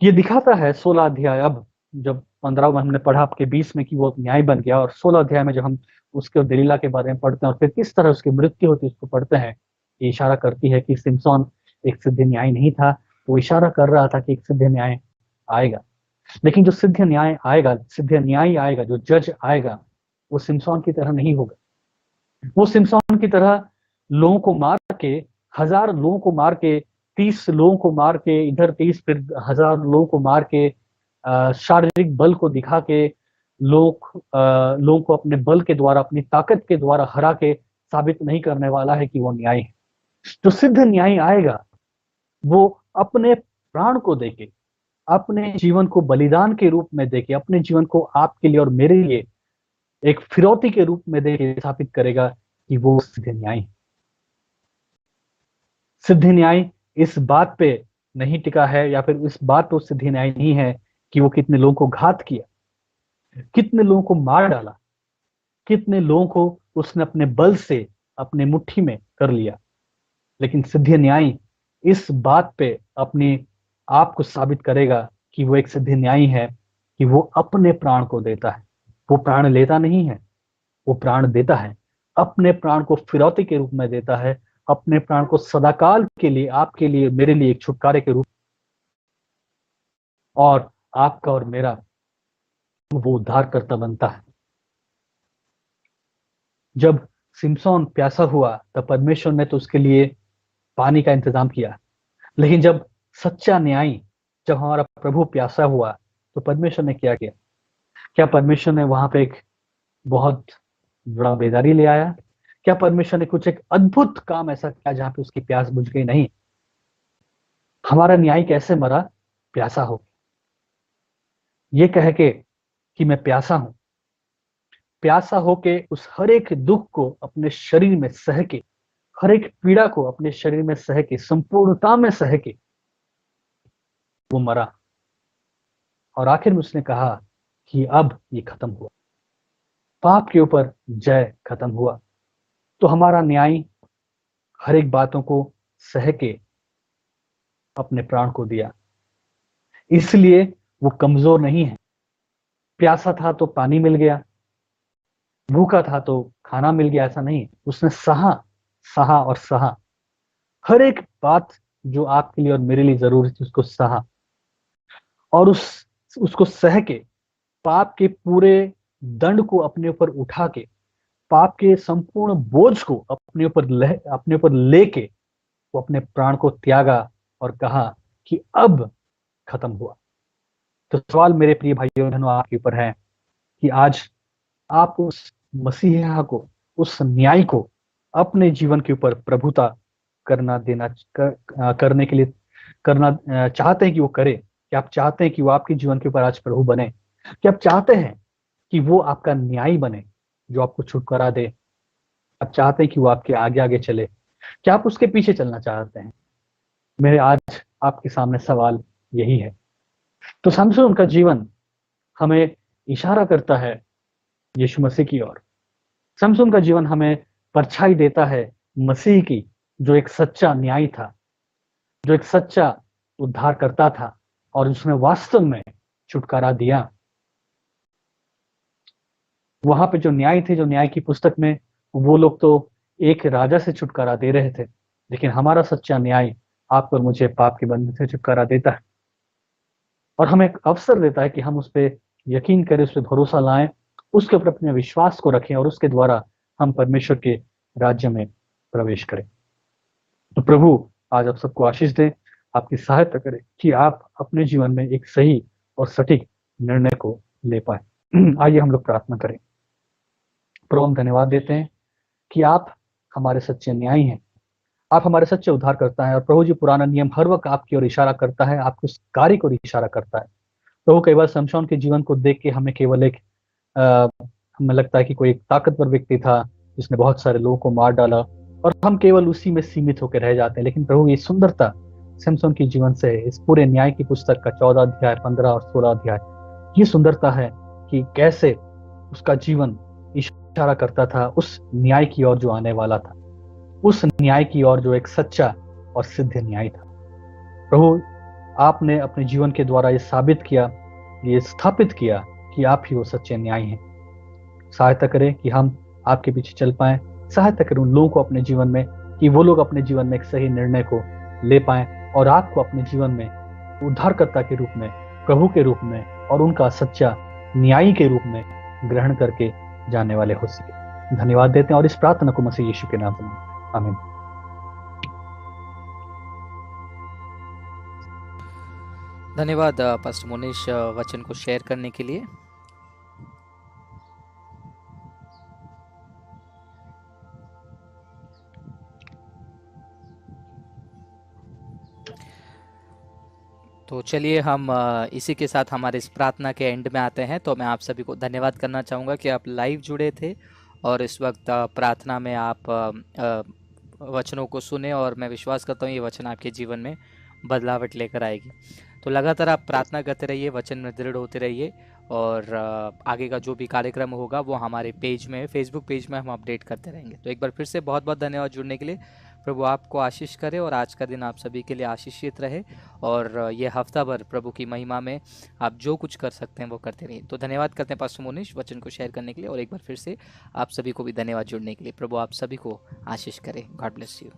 ये दिखाता है 16 अध्याय, अब जब 15 में हमने पढ़ा आपके 20 में कि वो न्याय बन गया, और 16 अध्याय में जब हम उसके दलीला के बारे में पढ़ते हैं और फिर किस तरह उसकी मृत्यु होती है उसको पढ़ते हैं, ये इशारा करती है कि सिमसोन एक सिद्ध न्याय नहीं था। वो इशारा कर रहा था कि एक सिद्ध न्याय आएगा, लेकिन जो सिद्ध न्याय आएगा, जो जज आएगा, वो सिमसोन की तरह नहीं होगा। वो सिमसोन की तरह लोगों को मार के, 1000 लोगों को मार के, 30 लोगों को मार के, इधर 30 फिर 1000 लोगों को मार के, शारीरिक बल को दिखा के लोगों को अपने बल के द्वारा, अपनी ताकत के द्वारा हरा के साबित नहीं करने वाला है कि वो न्याय है। जो सिद्ध न्याय आएगा वो अपने प्राण को देके, अपने जीवन को बलिदान के रूप में देके, अपने जीवन को आपके लिए और मेरे लिए एक फिरौती के रूप में देके स्थापित करेगा कि वो सिद्ध न्याय है। सिद्ध न्याय इस बात पे नहीं टिका है, या फिर इस बात पे सिद्ध न्याय नहीं है कि वो कितने लोगों को घात किया, कितने लोगों को मार डाला, कितने लोगों को उसने अपने बल से अपने मुट्ठी में कर लिया। लेकिन सिद्ध न्याय इस बात पे अपने आप को साबित करेगा कि वो एक सिद्ध न्याय है कि वो अपने प्राण को देता है। वो प्राण लेता नहीं है, वो प्राण देता है, अपने प्राण को फिरौती के रूप में देता है, अपने प्राण को सदाकाल के लिए, आपके लिए, मेरे लिए एक छुटकारे के रूप, और आपका और मेरा वो उद्धारकर्ता बनता है। जब सिमसोन प्यासा हुआ तब परमेश्वर ने तो उसके लिए पानी का इंतजाम किया, लेकिन जब सच्चा न्याय, जब हमारा प्रभु प्यासा हुआ तो परमेश्वर ने क्या किया? क्या परमेश्वर ने वहां पे एक बहुत बड़ा बेदारी ले आया? क्या परमेश्वर ने कुछ एक अद्भुत काम ऐसा किया जहां पे उसकी प्यास बुझ गई? नहीं। हमारा न्याय कैसे मरा? प्यासा हो, ये कह के कि मैं प्यासा हूं, प्यासा होके उस हर एक दुख को अपने शरीर में सह के, हर एक पीड़ा को अपने शरीर में सह के, संपूर्णता में सह के वो मरा, और आखिर में उसने कहा कि अब ये खत्म हुआ, पाप के ऊपर जय खत्म हुआ। तो हमारा न्याय हर एक बातों को सह के अपने प्राण को दिया, इसलिए वो कमजोर नहीं है। प्यासा था तो पानी मिल गया, भूखा था तो खाना मिल गया, ऐसा नहीं। उसने सहा, सहा और सहा, हर एक बात जो आपके लिए और मेरे लिए जरूरी थी उसको सहा, और उसको सह के, पाप के पूरे दंड को अपने ऊपर उठा के, पाप के संपूर्ण बोझ को अपने ऊपर लेके वो अपने प्राण को त्यागा और कहा कि अब खत्म हुआ। तो सवाल मेरे प्रिय भाइयों बहनों आपके ऊपर है कि आज आप उस मसीहा को, उस न्याय को अपने जीवन के ऊपर प्रभुता करने के लिए चाहते हैं कि वो करे? क्या आप चाहते हैं कि वो आपके जीवन के ऊपर आज प्रभु बने? क्या आप चाहते हैं कि वो आपका न्याय बने जो आपको छुटकारा दे? आप चाहते हैं कि वो आपके आगे आगे चले? क्या आप उसके पीछे चलना चाहते हैं? मेरे आज आपके सामने सवाल यही है। तो समसोन का जीवन हमें इशारा करता है यीशु मसीह की ओर। समसोन का जीवन हमें परछाई देता है मसीह की, जो एक सच्चा न्याय था, जो एक सच्चा उद्धार करता था और जिसने वास्तव में छुटकारा दिया। वहां पे जो न्याय थे, जो न्याय की पुस्तक में, वो लोग तो एक राजा से छुटकारा दे रहे थे, लेकिन हमारा सच्चा न्याय आपको और मुझे पाप के बंधन से छुटकारा देता है और हमें एक अवसर देता है कि हम उस पर यकीन करें, उस पर भरोसा लाएं, उसके ऊपर अपने विश्वास को रखें और उसके द्वारा हम परमेश्वर के राज्य में प्रवेश करें। तो प्रभु आज आप सबको आशीष दें, आपकी सहायता करें कि आप अपने जीवन में एक सही और सटीक निर्णय को ले पाए। आइए हम लोग प्रार्थना करें। प्रभु हम धन्यवाद देते हैं कि आप हमारे सच्चे न्यायी हैं, आप हमारे सच्चे उद्धार करता है। और प्रभु जी, पुराना नियम हर वक्त आपकी ओर इशारा करता है, आपके उस कार्य को इशारा करता है। प्रभु कई बार शमशोन के जीवन को देख के हमें केवल एक अ, हमें लगता है कि कोई एक ताकतवर व्यक्ति था जिसने बहुत सारे लोगों को मार डाला और हम केवल उसी में सीमित होकर रह जाते हैं। लेकिन प्रभु ये सुंदरता शमशोन के जीवन से, इस पूरे न्याय की पुस्तक का 14 अध्याय, 15 और 16 अध्याय, ये सुंदरता है कि कैसे उसका जीवन इशारा करता था उस न्याय की ओर जो आने वाला था, उस न्याय की ओर जो एक सच्चा और सिद्ध न्याय था। प्रभु आपने अपने जीवन के द्वारा ये साबित किया, ये स्थापित किया कि आप ही वो सच्चे न्याय हैं। सहायता करें कि हम आपके पीछे चल पाएं, सहायता करें उन लोगों को अपने जीवन में कि वो लोग अपने जीवन में एक सही निर्णय को ले पाएं और आपको अपने जीवन में उद्धारकर्ता के रूप में, प्रभु के रूप में और उनका सच्चा न्यायी के रूप में ग्रहण करके जाने वाले हो सके। धन्यवाद देते हैं और इस प्रार्थना को मसीह यीशु के नाम में, आमीन। धन्यवाद पास्टर मोनिश वचन को शेयर करने के लिए। तो चलिए हम इसी के साथ हमारे इस प्रार्थना के एंड में आते हैं। तो मैं आप सभी को धन्यवाद करना चाहूँगा कि आप लाइव जुड़े थे और इस वक्त प्रार्थना में आप वचनों को सुने, और मैं विश्वास करता हूँ ये वचन आपके जीवन में बदलावट लेकर आएगी। तो लगातार आप प्रार्थना करते रहिए, वचन में दृढ़ होते रहिए, और आगे का जो भी कार्यक्रम होगा वो हमारे पेज में, फेसबुक पेज में हम अपडेट करते रहेंगे। तो एक बार फिर से बहुत बहुत धन्यवाद जुड़ने के लिए। प्रभु आपको आशीष करे और आज का दिन आप सभी के लिए आशीषित रहे, और ये हफ्ता भर प्रभु की महिमा में आप जो कुछ कर सकते हैं वो करते रहिए। तो धन्यवाद करते हैं पास्टर मोनिश वचन को शेयर करने के लिए, और एक बार फिर से आप सभी को भी धन्यवाद जुड़ने के लिए। प्रभु आप सभी को आशीष करे। God bless you.